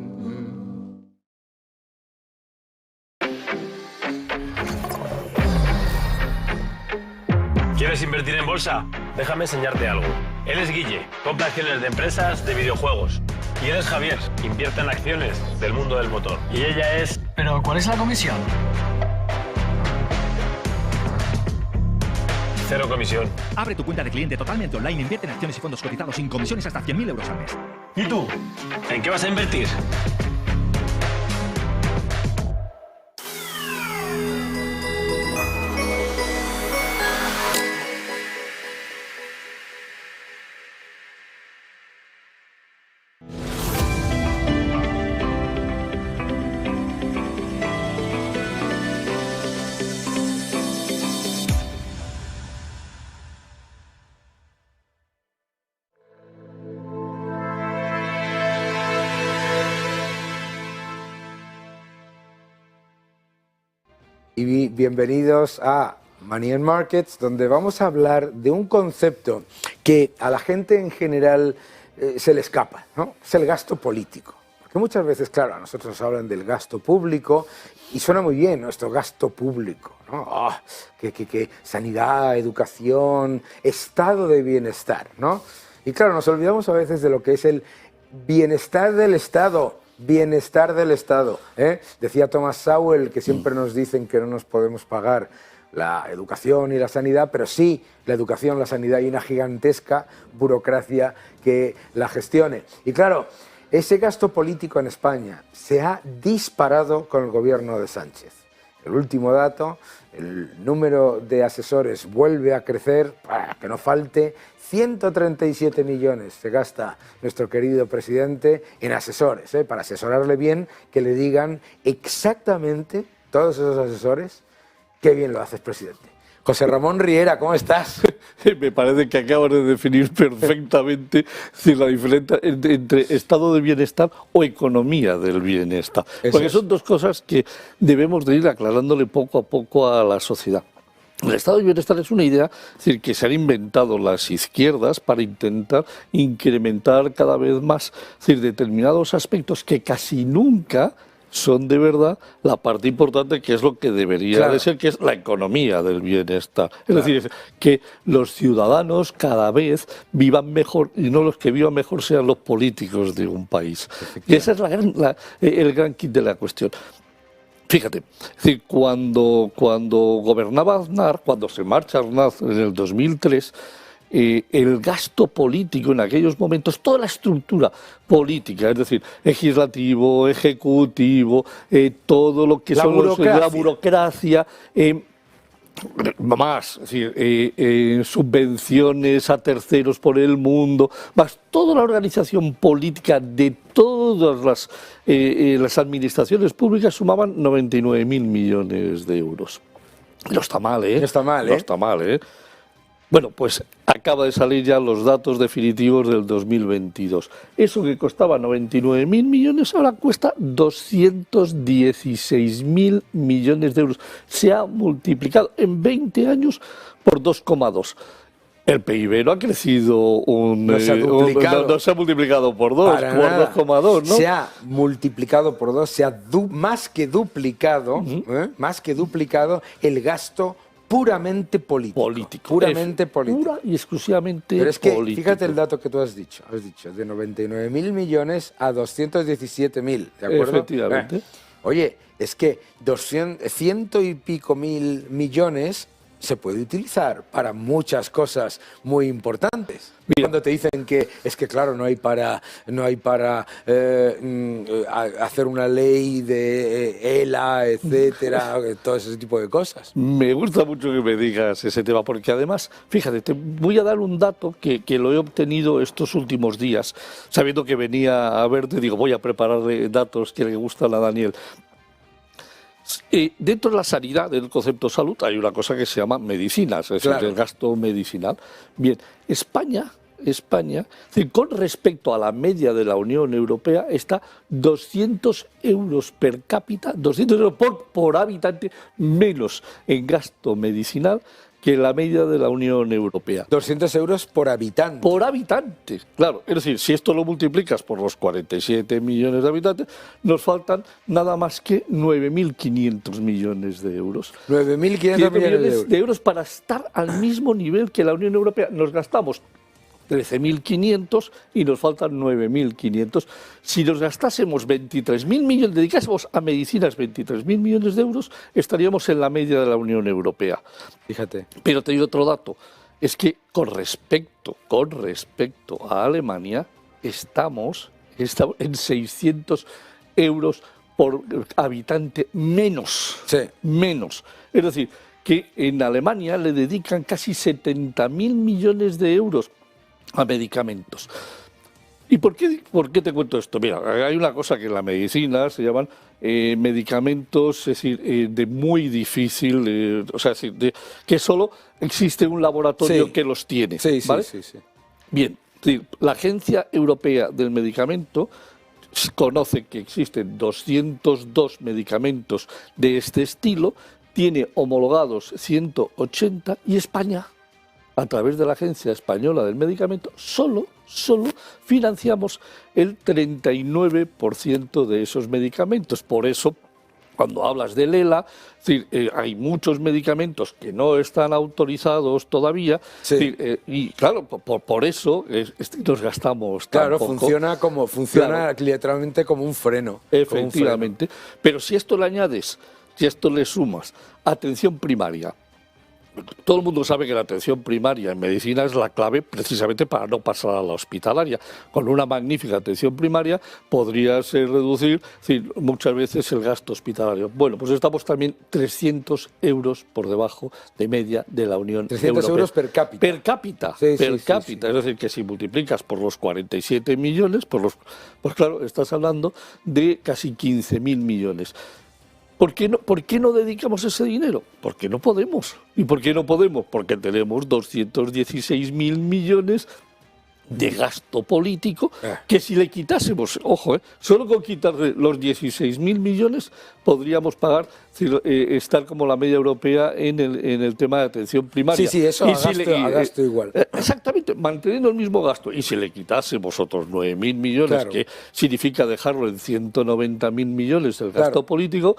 ¿Quieres invertir en bolsa? Déjame enseñarte algo. Él es Guille, compra acciones de empresas de videojuegos. Y él es Javier, invierte en acciones del mundo del motor. Y ella es... ¿Pero cuál es la comisión? 0 comisión. Abre tu cuenta de cliente totalmente online, invierte en acciones y fondos cotizados sin comisiones hasta 100.000 euros al mes. ¿Y tú? ¿En qué vas a invertir? Y bienvenidos a Money and Markets, donde vamos a hablar de un concepto que a la gente en general se le escapa, ¿no? Es el gasto político. Porque muchas veces, claro, a nosotros nos hablan del gasto público y suena muy bien nuestro gasto público, ¿no? Oh, que sanidad, educación, estado de bienestar, ¿no? Y claro, nos olvidamos a veces de lo que es el bienestar del Estado. Bienestar del Estado, ¿eh? Decía Thomas Sowell que siempre nos dicen que no nos podemos pagar la educación y la sanidad, pero sí la educación, la sanidad y una gigantesca burocracia que la gestione. Y claro, ese gasto político en España se ha disparado con el gobierno de Sánchez. El último dato, el número de asesores vuelve a crecer, para que no falte, 137 millones se gasta nuestro querido presidente en asesores, para asesorarle bien, que le digan exactamente, todos esos asesores, qué bien lo haces, presidente. José Ramón Riera, ¿cómo estás? Me parece que acabas de definir perfectamente la diferencia entre estado de bienestar o economía del bienestar. Porque son dos cosas que debemos de ir aclarándole poco a poco a la sociedad. El estado de bienestar es una idea, es decir, que se han inventado las izquierdas para intentar incrementar cada vez más, es decir, determinados aspectos que casi nunca son de verdad la parte importante, que es lo que debería de ser, que es la economía del bienestar. Es decir, que los ciudadanos cada vez vivan mejor y no los que vivan mejor sean los políticos de un país. Y ese es el gran kit de la cuestión. Fíjate, es decir, cuando gobernaba Aznar, cuando se marcha Aznar en el 2003, el gasto político en aquellos momentos, toda la estructura política, es decir, legislativo, ejecutivo, todo lo que son la burocracia, más, es decir, subvenciones a terceros por el mundo, más toda la organización política de todas las administraciones públicas sumaban 99.000 millones de euros. No está mal, ¿eh? No está mal, ¿eh? No está mal, ¿eh? Bueno, pues acaba de salir ya los datos definitivos del 2022. Eso que costaba 99.000 millones ahora cuesta 216.000 millones de euros. Se ha multiplicado en 20 años por 2,2. El PIB no ha crecido no se ha duplicado. No se ha multiplicado por 2, por 2,2, ¿no? Se ha multiplicado por 2, se ha más que duplicado el gasto puramente político. Puramente político. Pura y exclusivamente Pero es que, político. fíjate el dato que tú has dicho. Has dicho, de 99.000 millones a 217.000, ¿de acuerdo? Efectivamente. Oye, es que 100 y pico mil millones se puede utilizar para muchas cosas muy importantes. Mira, cuando te dicen que es que claro no hay para hacer una ley de ELA, etcétera, todo ese tipo de cosas. Me gusta mucho que me digas ese tema porque además, fíjate, te voy a dar un dato que lo he obtenido estos últimos días, sabiendo que venía a verte, digo voy a preparar datos que le gustan a Daniel. Dentro de la sanidad, del concepto salud, hay una cosa que se llama medicinas, es decir, el gasto medicinal. Bien, España, con respecto a la media de la Unión Europea, está 200 euros per cápita, 200 euros por habitante menos en gasto medicinal que la media de la Unión Europea. 200 euros por habitante. Por habitante, claro. Es decir, si esto lo multiplicas por los 47 millones de habitantes, nos faltan nada más que 9.500 millones de euros. 9.500 millones de euros para estar al mismo nivel que la Unión Europea. Nos gastamos 13.500 y nos faltan 9.500. Si nos gastásemos 23.000 millones, dedicásemos a medicinas 23.000 millones de euros, estaríamos en la media de la Unión Europea. Fíjate. Pero te doy otro dato, es que con respecto a Alemania, estamos en 600 euros por habitante menos. Sí. Menos. Es decir, que en Alemania le dedican casi 70.000 millones de euros a medicamentos. ¿Y por qué te cuento esto? Mira, hay una cosa que en la medicina se llaman medicamentos, es decir, de muy difícil, o sea, es decir, que solo existe un laboratorio que los tiene. Sí, ¿vale? sí. Bien, es decir, la Agencia Europea del Medicamento conoce que existen 202 medicamentos de este estilo, tiene homologados 180 y España, a través de la Agencia Española del Medicamento, solo financiamos el 39% de esos medicamentos. Por eso, cuando hablas del ELA, es decir, hay muchos medicamentos que no están autorizados todavía, Sí. es decir, y claro, por eso nos gastamos tan Claro, poco. funciona literalmente como un freno. Efectivamente. Pero si esto le añades, si esto le sumas atención primaria, todo el mundo sabe que la atención primaria en medicina es la clave precisamente para no pasar a la hospitalaria. Con una magnífica atención primaria podrías reducir muchas veces el gasto hospitalario. Bueno, pues estamos también 300 euros por debajo de media de la Unión 300 Europea. euros per cápita. Per cápita, Sí, per cápita. Es decir, que si multiplicas por los 47 millones, pues claro, estás hablando de casi 15.000 millones. ¿Por qué no dedicamos ese dinero? Porque no podemos. ¿Y por qué no podemos? Porque tenemos 216.000 millones de gasto político que si le quitásemos, ojo, solo con quitarle los 16.000 millones podríamos pagar, estar como la media europea en el tema de atención primaria. Sí, eso Y a gasto igual. Exactamente, manteniendo el mismo gasto. Y si le quitásemos otros 9.000 millones, Claro. que significa dejarlo en 190.000 millones el gasto político,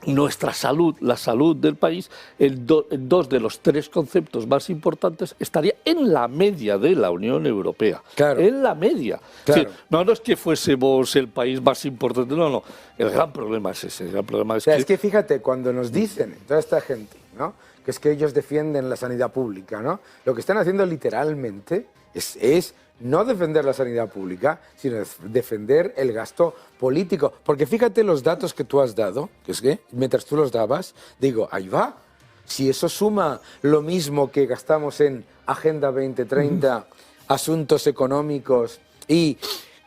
nuestra salud, la salud del país, dos de los tres conceptos más importantes estaría en la media de la Unión Europea. Claro. En la media. Claro. Es decir, no es que fuésemos el país más importante, no. El gran problema es ese. El gran problema es, Es que fíjate, cuando nos dicen toda esta gente, ¿no?, que es que ellos defienden la sanidad pública, ¿no?, lo que están haciendo literalmente es no defender la sanidad pública, sino defender el gasto político. Porque fíjate los datos que tú has dado, que es que mientras tú los dabas, digo, ahí va. Si eso suma lo mismo que gastamos en Agenda 2030, asuntos económicos y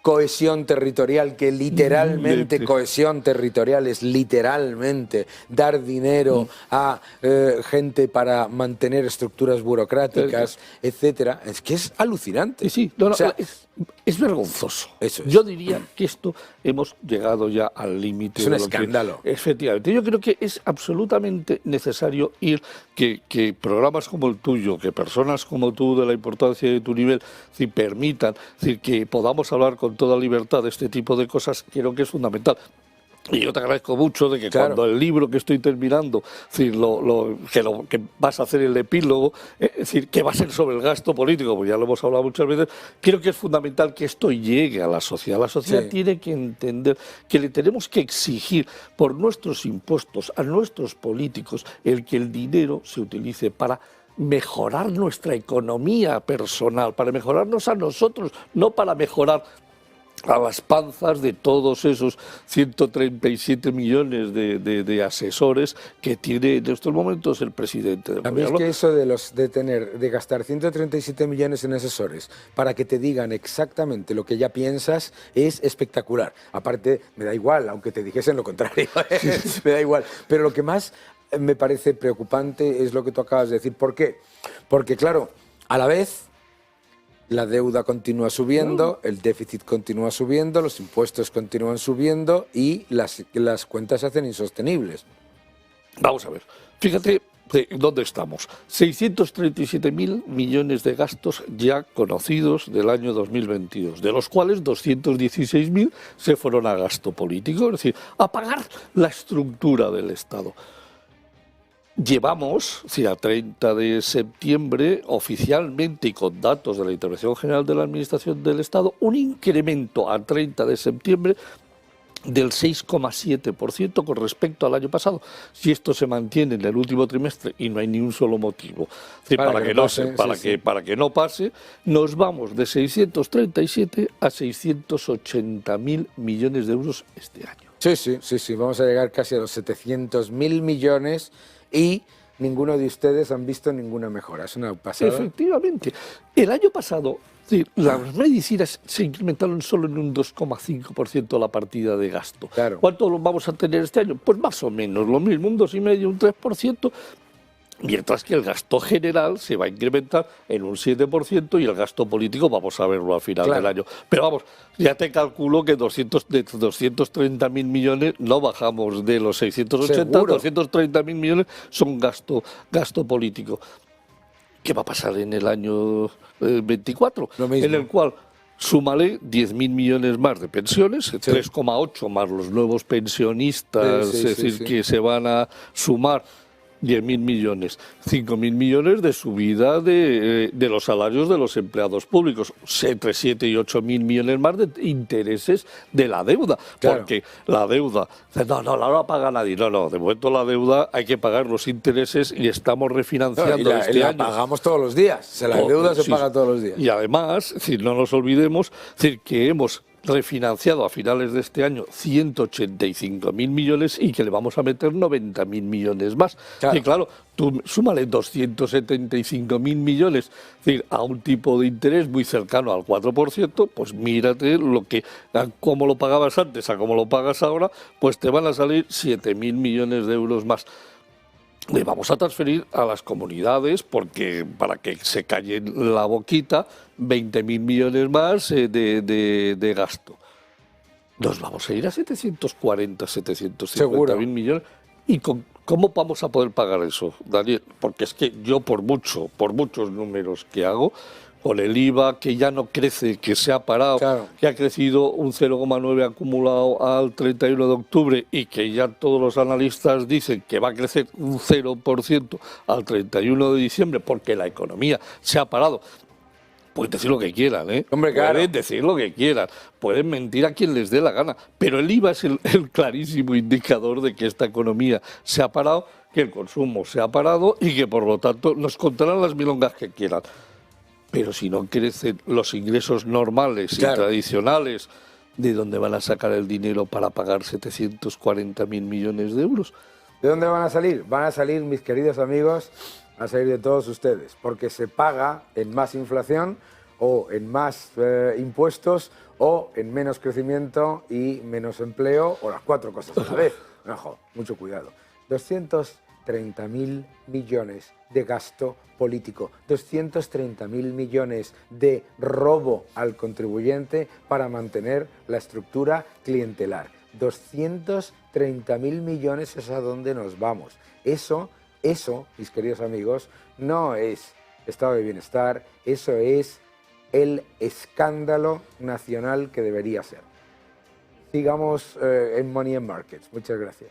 cohesión territorial, que literalmente cohesión territorial es literalmente dar dinero a gente para mantener estructuras burocráticas, etcétera. Es que es alucinante. No, O sea, es vergonzoso. Eso es. Yo diría que esto hemos llegado ya al límite. Es un de lo que- escándalo. Efectivamente. Yo creo que es absolutamente necesario que programas como el tuyo, que personas como tú de la importancia de tu nivel, permitan que podamos hablar con toda libertad de este tipo de cosas, creo que es fundamental. Y yo te agradezco mucho de que cuando el libro que estoy terminando, que vas a hacer el epílogo, es decir, que va a ser sobre el gasto político, porque ya lo hemos hablado muchas veces, creo que es fundamental que esto llegue a la sociedad. La sociedad tiene que entender que le tenemos que exigir por nuestros impuestos a nuestros políticos el que el dinero se utilice para mejorar nuestra economía personal, para mejorarnos a nosotros, no para mejorar a las panzas de todos esos 137 millones de asesores que tiene en estos momentos el presidente del A mí es gobierno. que eso de gastar 137 millones en asesores para que te digan exactamente lo que ya piensas es espectacular. Aparte, me da igual, aunque te dijesen lo contrario, me da igual. Pero lo que más me parece preocupante es lo que tú acabas de decir. ¿Por qué? Porque, claro, a la vez la deuda continúa subiendo, el déficit continúa subiendo, los impuestos continúan subiendo y las cuentas se hacen insostenibles. Vamos a ver, fíjate, ¿Dónde estamos? 637.000 millones de gastos ya conocidos del año 2022, de los cuales 216.000 se fueron a gasto político, es decir, a pagar la estructura del Estado. Llevamos, a 30 de septiembre, oficialmente y con datos de la Intervención General de la Administración del Estado, un incremento a 30 de septiembre del 6,7% con respecto al año pasado. Si esto se mantiene en el último trimestre, y no hay ni un solo motivo para que no pase, nos vamos de 637 a 680.000 millones de euros este año. Sí, vamos a llegar casi a los 700.000 millones y ninguno de ustedes han visto ninguna mejora. Es una pasada. Efectivamente. El año pasado, las medicinas se incrementaron solo en un 2,5% la partida de gasto. Claro. ¿Cuánto lo vamos a tener este año? Pues más o menos lo mismo, un 2,5%, un 3%. Mientras que el gasto general se va a incrementar en un 7% y el gasto político vamos a verlo al final del año. Pero vamos, ya te calculo que de 230.000 millones no bajamos de los 680, 230.000 millones son gasto político. ¿Qué va a pasar en el año 24? En el cual súmale 10.000 millones más de pensiones, 3,8 más los nuevos pensionistas, es decir, que se van a sumar 10.000 millones, 5.000 millones de subida de los salarios de los empleados públicos, entre 7 y 8.000 millones más de intereses de la deuda, porque la deuda, no la paga nadie, de momento la deuda hay que pagar los intereses y estamos refinanciando este año. La pagamos todos los días, la deuda se paga todos los días. Y además, no nos olvidemos que hemos refinanciado a finales de este año 185.000 millones y que le vamos a meter 90.000 millones más. Y claro, tú súmale 275.000 millones a un tipo de interés muy cercano al 4%, pues mírate cómo lo pagabas antes a cómo lo pagas ahora, pues te van a salir 7.000 millones de euros más. Le vamos a transferir a las comunidades, porque para que se callen la boquita, 20.000 millones más de gasto. Nos vamos a ir a 740, 750.000 millones. ¿Y cómo vamos a poder pagar eso, Daniel? Porque es que yo, por muchos números que hago, con el IVA que ya no crece, que se ha parado, que ha crecido un 0,9 acumulado al 31 de octubre y que ya todos los analistas dicen que va a crecer un 0% al 31 de diciembre porque la economía se ha parado. Pueden decir lo que quieran, Pueden decir lo que quieran, pueden mentir a quien les dé la gana, pero el IVA es el clarísimo indicador de que esta economía se ha parado, que el consumo se ha parado y que por lo tanto nos contarán las milongas que quieran. Pero si no crecen los ingresos normales y tradicionales, ¿de dónde van a sacar el dinero para pagar 740.000 millones de euros? ¿De dónde van a salir? Van a salir, mis queridos amigos, a salir de todos ustedes, porque se paga en más inflación o en más impuestos o en menos crecimiento y menos empleo, o las cuatro cosas a la vez. Ojo, mucho cuidado. 230.000 millones de gasto político, 230.000 millones de robo al contribuyente para mantener la estructura clientelar. 230.000 millones es a donde nos vamos. Eso, mis queridos amigos, no es estado de bienestar, eso es el escándalo nacional que debería ser. Sigamos en Money and Markets. Muchas gracias.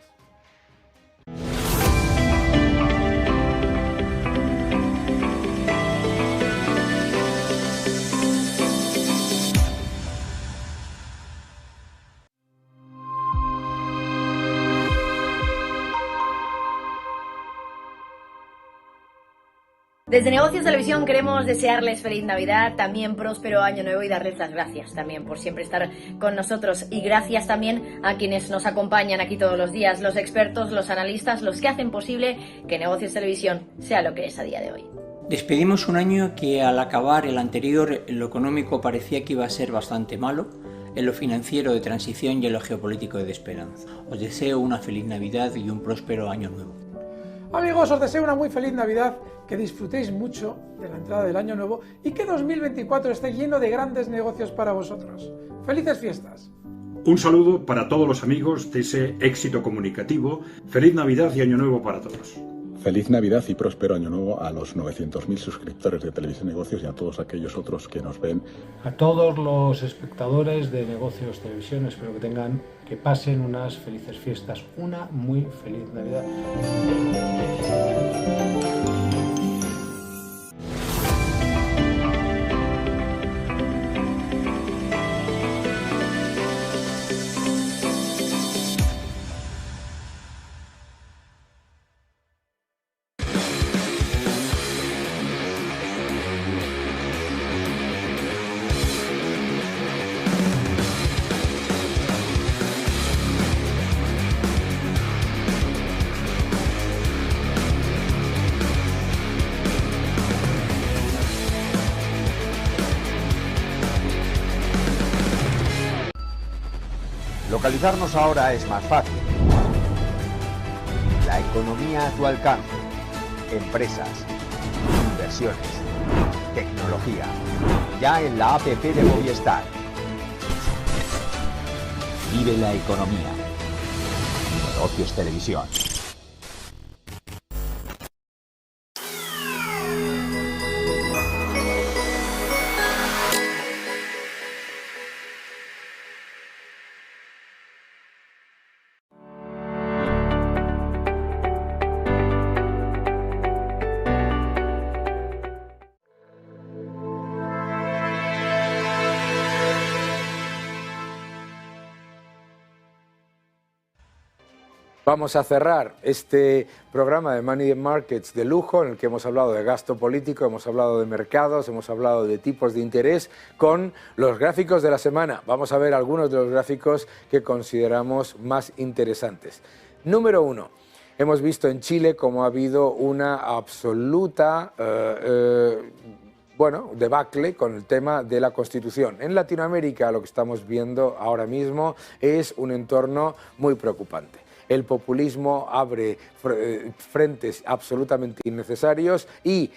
Desde Negocios Televisión queremos desearles feliz Navidad, también próspero año nuevo y darles las gracias también por siempre estar con nosotros. Y gracias también a quienes nos acompañan aquí todos los días, los expertos, los analistas, los que hacen posible que Negocios Televisión sea lo que es a día de hoy. Despedimos un año que al acabar el anterior, en lo económico parecía que iba a ser bastante malo, en lo financiero de transición y en lo geopolítico de esperanza. Os deseo una feliz Navidad y un próspero año nuevo. Amigos, os deseo una muy feliz Navidad, que disfrutéis mucho de la entrada del año nuevo y que 2024 esté lleno de grandes negocios para vosotros. ¡Felices fiestas! Un saludo para todos los amigos de ese éxito comunicativo. Feliz Navidad y Año Nuevo para todos. Feliz Navidad y próspero Año Nuevo a los 900.000 suscriptores de Televisión Negocios y a todos aquellos otros que nos ven. A todos los espectadores de Negocios Televisión, espero que pasen unas felices fiestas, una muy feliz Navidad. Localizarnos ahora es más fácil. La economía a tu alcance. Empresas, inversiones, tecnología. Ya en la app de Movistar. Vive la economía. Negocios Televisión. Vamos a cerrar este programa de Money in Markets de lujo, en el que hemos hablado de gasto político, hemos hablado de mercados, hemos hablado de tipos de interés, con los gráficos de la semana. Vamos a ver algunos de los gráficos que consideramos más interesantes. Número 1. Hemos visto en Chile cómo ha habido una absoluta debacle con el tema de la Constitución. En Latinoamérica lo que estamos viendo ahora mismo es un entorno muy preocupante. El populismo abre frentes absolutamente innecesarios y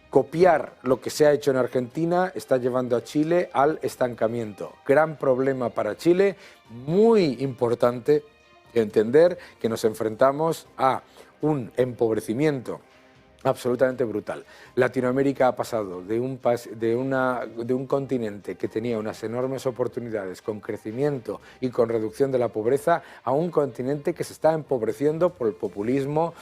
copiar lo que se ha hecho en Argentina está llevando a Chile al estancamiento. Gran problema para Chile, muy importante entender que nos enfrentamos a un empobrecimiento absolutamente brutal. Latinoamérica ha pasado de un continente que tenía unas enormes oportunidades con crecimiento y con reducción de la pobreza a un continente que se está empobreciendo por el populismo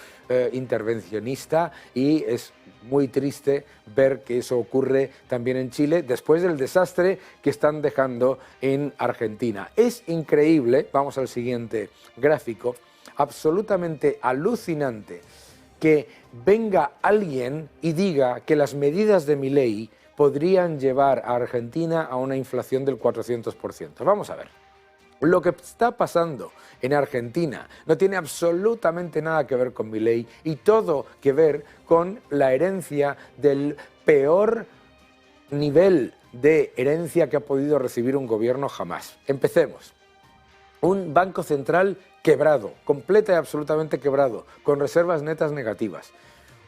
intervencionista, y es muy triste ver que eso ocurre también en Chile después del desastre que están dejando en Argentina. Es increíble, vamos al siguiente gráfico, absolutamente alucinante que venga alguien y diga que las medidas de Milei podrían llevar a Argentina a una inflación del 400%. Vamos a ver. Lo que está pasando en Argentina no tiene absolutamente nada que ver con Milei y todo que ver con la herencia del peor nivel de herencia que ha podido recibir un gobierno jamás. Empecemos. Un banco central quebrado, completa y absolutamente quebrado, con reservas netas negativas.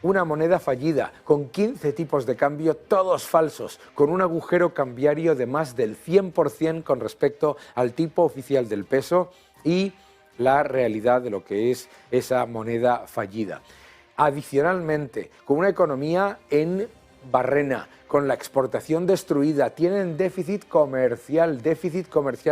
Una moneda fallida, con 15 tipos de cambio, todos falsos, con un agujero cambiario de más del 100% con respecto al tipo oficial del peso y la realidad de lo que es esa moneda fallida. Adicionalmente, con una economía en barrena, con la exportación destruida, tienen déficit comercial,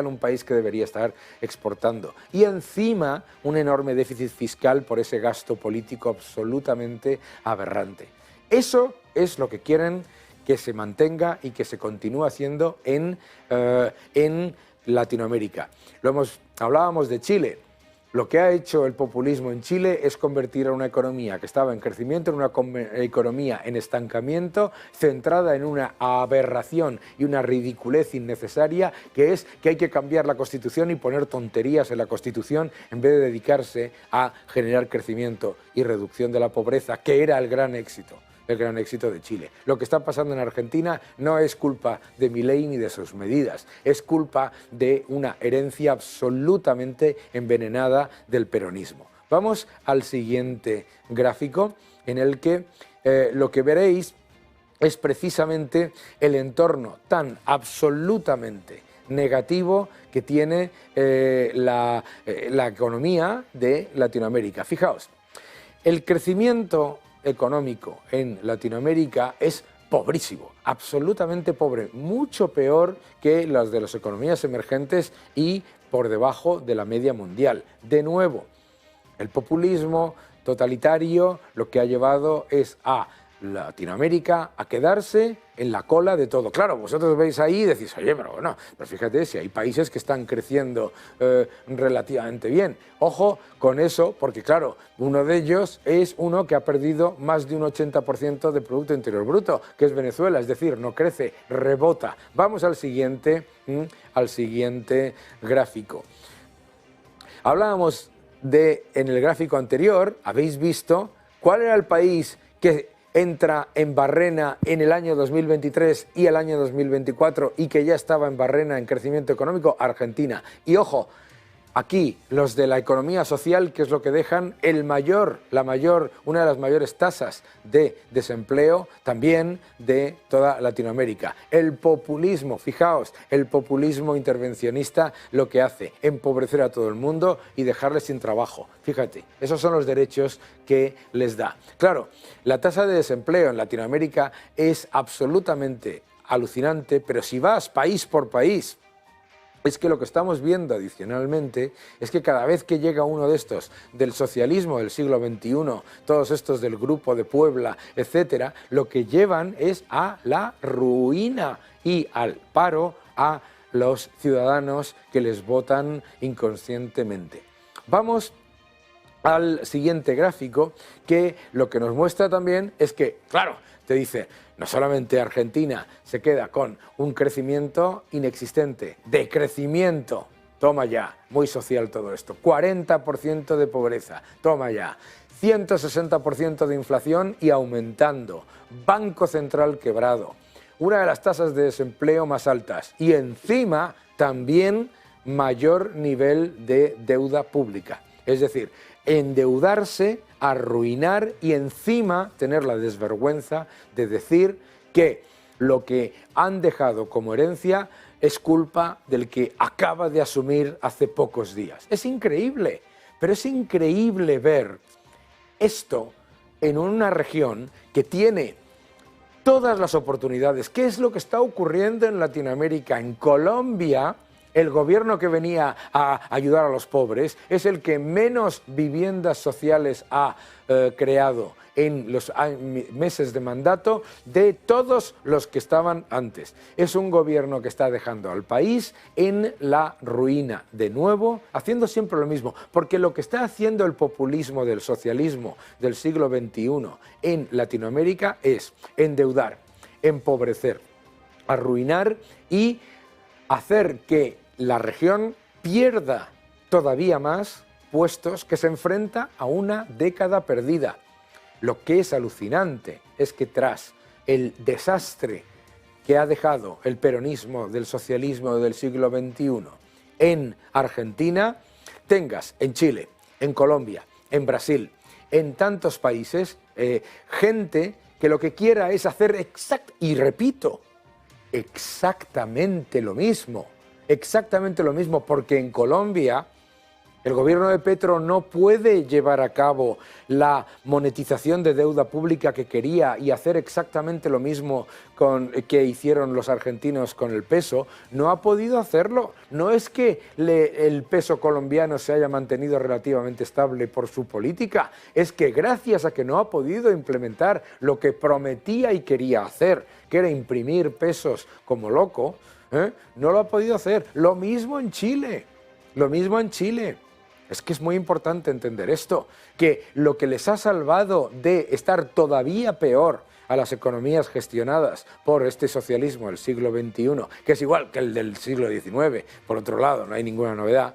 un país que debería estar exportando. Y encima un enorme déficit fiscal por ese gasto político absolutamente aberrante. Eso es lo que quieren que se mantenga y que se continúe haciendo en Latinoamérica. Hablábamos de Chile. Lo que ha hecho el populismo en Chile es convertir a una economía que estaba en crecimiento en una economía en estancamiento, centrada en una aberración y una ridiculez innecesaria, que es que hay que cambiar la Constitución y poner tonterías en la Constitución en vez de dedicarse a generar crecimiento y reducción de la pobreza, que era el gran éxito de Chile. Lo que está pasando en Argentina no es culpa de Milei ni de sus medidas, es culpa de una herencia absolutamente envenenada del peronismo. Vamos al siguiente gráfico, en el que lo que veréis es precisamente el entorno tan absolutamente negativo que tiene la economía de Latinoamérica. Fijaos, El crecimiento económico en Latinoamérica es pobrísimo, absolutamente pobre, mucho peor que las de las economías emergentes y por debajo de la media mundial. De nuevo, el populismo totalitario lo que ha llevado es a Latinoamérica a quedarse en la cola de todo. Claro, vosotros veis ahí y decís, oye, pero bueno, pero fíjate, si hay países que están creciendo relativamente bien. Ojo con eso, porque claro, uno de ellos es uno que ha perdido más de un 80% de Producto Interior Bruto, que es Venezuela, es decir, no crece, rebota. Vamos al siguiente gráfico. Hablábamos en el gráfico anterior, habéis visto cuál era el país que entra en barrena en el año 2023 y el año 2024 y que ya estaba en barrena en crecimiento económico, Argentina. Y ojo, aquí los de la economía social, que es lo que dejan una de las mayores tasas de desempleo también de toda Latinoamérica. El populismo, fijaos, el populismo intervencionista lo que hace, empobrecer a todo el mundo y dejarles sin trabajo. Fíjate, esos son los derechos que les da. Claro, la tasa de desempleo en Latinoamérica es absolutamente alucinante, pero si vas país por país, es que lo que estamos viendo adicionalmente es que cada vez que llega uno de estos del socialismo del siglo XXI, todos estos del Grupo de Puebla, etcétera, lo que llevan es a la ruina y al paro a los ciudadanos que les votan inconscientemente. Vamos al siguiente gráfico, que lo que nos muestra también es que, claro, te dice, no solamente Argentina se queda con un crecimiento inexistente, decrecimiento, toma ya, muy social todo esto, 40% de pobreza, toma ya, 160% de inflación y aumentando, Banco Central quebrado, una de las tasas de desempleo más altas y encima también mayor nivel de deuda pública, es decir, endeudarse, arruinar y encima tener la desvergüenza de decir que lo que han dejado como herencia es culpa del que acaba de asumir hace pocos días. Es increíble, pero es increíble ver esto en una región que tiene todas las oportunidades. ¿Qué es lo que está ocurriendo en Latinoamérica? En Colombia, el gobierno que venía a ayudar a los pobres es el que menos viviendas sociales ha creado en los meses de mandato de todos los que estaban antes. Es un gobierno que está dejando al país en la ruina de nuevo, haciendo siempre lo mismo, porque lo que está haciendo el populismo del socialismo del siglo XXI en Latinoamérica es endeudar, empobrecer, arruinar y hacer que la región pierda todavía más puestos, que se enfrenta a una década perdida. Lo que es alucinante es que tras el desastre que ha dejado el peronismo del socialismo del siglo XXI en Argentina, tengas en Chile, en Colombia, en Brasil, en tantos países, gente que lo que quiera es hacer exactamente lo mismo, porque en Colombia el gobierno de Petro no puede llevar a cabo la monetización de deuda pública que quería y hacer exactamente lo mismo que hicieron los argentinos con el peso. No ha podido hacerlo. No es que el peso colombiano se haya mantenido relativamente estable por su política, es que gracias a que no ha podido implementar lo que prometía y quería hacer, que era imprimir pesos como loco, no lo ha podido hacer. Lo mismo en Chile. Es que es muy importante entender esto, que lo que les ha salvado de estar todavía peor a las economías gestionadas por este socialismo del siglo XXI, que es igual que el del siglo XIX, por otro lado, no hay ninguna novedad,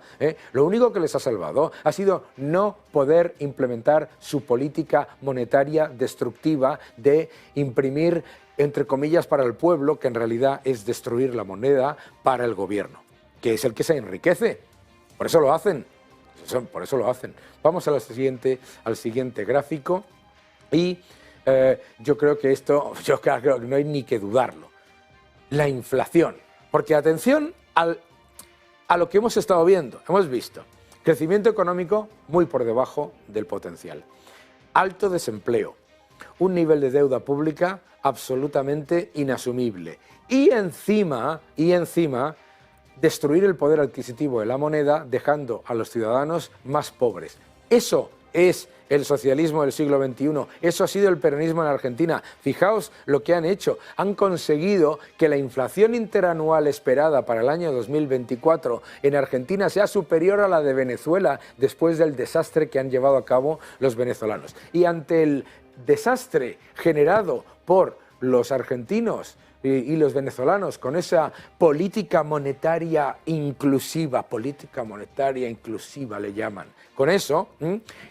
lo único que les ha salvado ha sido no poder implementar su política monetaria destructiva de imprimir, entre comillas, para el pueblo, que en realidad es destruir la moneda para el gobierno, que es el que se enriquece. Por eso lo hacen. Vamos al siguiente gráfico y yo creo que creo que no hay ni que dudarlo. La inflación. Porque atención a lo que hemos estado viendo. Hemos visto crecimiento económico muy por debajo del potencial. alto desempleo, un nivel de deuda pública absolutamente inasumible y encima destruir el poder adquisitivo de la moneda, dejando a los ciudadanos más pobres. Eso es el socialismo del siglo XXI, eso ha sido el peronismo en Argentina. Fijaos lo que han hecho, han conseguido que la inflación interanual esperada para el año 2024 en Argentina sea superior a la de Venezuela después del desastre que han llevado a cabo los venezolanos. Y ante el desastre generado por los argentinos y los venezolanos con esa política monetaria inclusiva le llaman. Con eso,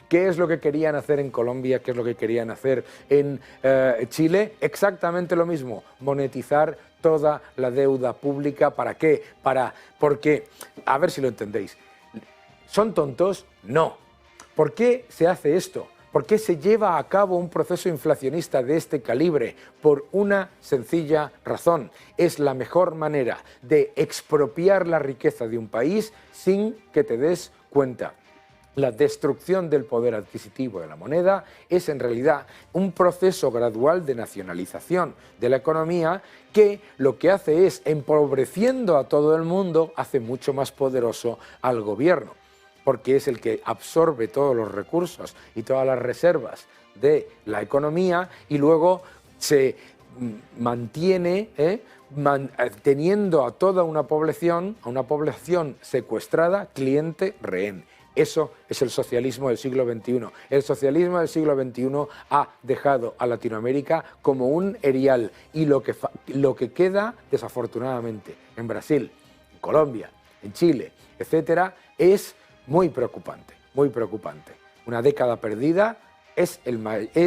¿qué es lo que querían hacer en Colombia? ¿Qué es lo que querían hacer en Chile? Exactamente lo mismo, monetizar toda la deuda pública. ¿Para qué? Porque, a ver si lo entendéis, ¿son tontos? No. ¿Por qué se hace esto? ¿Por qué se lleva a cabo un proceso inflacionista de este calibre? Por una sencilla razón. Es la mejor manera de expropiar la riqueza de un país sin que te des cuenta. La destrucción del poder adquisitivo de la moneda es en realidad un proceso gradual de nacionalización de la economía que lo que hace es, empobreciendo a todo el mundo, hace mucho más poderoso al gobierno, porque es el que absorbe todos los recursos y todas las reservas de la economía y luego se mantiene teniendo a toda una población secuestrada, cliente, rehén. Eso es el socialismo del siglo XXI. El socialismo del siglo XXI ha dejado a Latinoamérica como un erial y lo que queda, desafortunadamente, en Brasil, en Colombia, en Chile, etcétera, es muy preocupante, muy preocupante. Una década perdida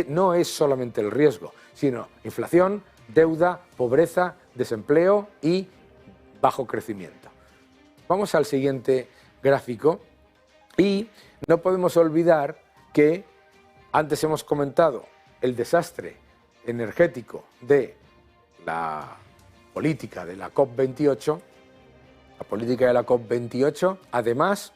no es solamente el riesgo, sino inflación, deuda, pobreza, desempleo y bajo crecimiento. Vamos al siguiente gráfico y no podemos olvidar que antes hemos comentado el desastre energético de la política de la COP28, además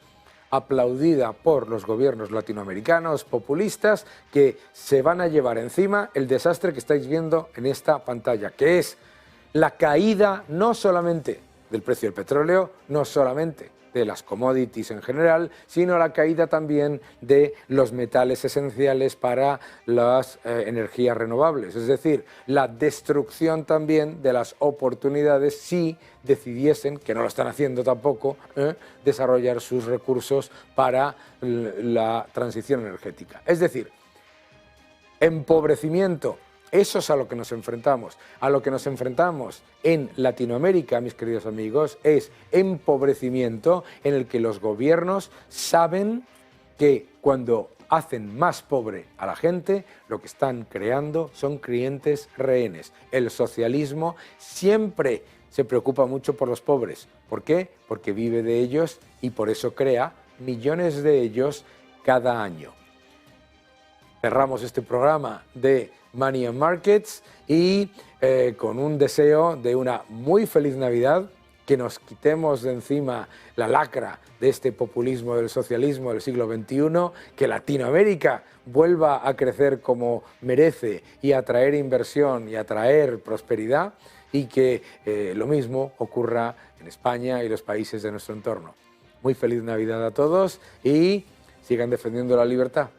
aplaudida por los gobiernos latinoamericanos populistas que se van a llevar encima el desastre que estáis viendo en esta pantalla, que es la caída no solamente del precio del petróleo, no solamente de las commodities en general, sino la caída también de los metales esenciales para las energías renovables, es decir, la destrucción también de las oportunidades si decidiesen, que no lo están haciendo tampoco, desarrollar sus recursos para la transición energética. Es decir, empobrecimiento. Eso es a lo que nos enfrentamos. A lo que nos enfrentamos en Latinoamérica, mis queridos amigos, es empobrecimiento en el que los gobiernos saben que cuando hacen más pobre a la gente, lo que están creando son clientes rehenes. El socialismo siempre se preocupa mucho por los pobres. ¿Por qué? Porque vive de ellos y por eso crea millones de ellos cada año. Cerramos este programa de Money and Markets y con un deseo de una muy feliz Navidad, que nos quitemos de encima la lacra de este populismo del socialismo del siglo XXI, que Latinoamérica vuelva a crecer como merece y atraer inversión y atraer prosperidad y que lo mismo ocurra en España y los países de nuestro entorno. Muy feliz Navidad a todos y sigan defendiendo la libertad.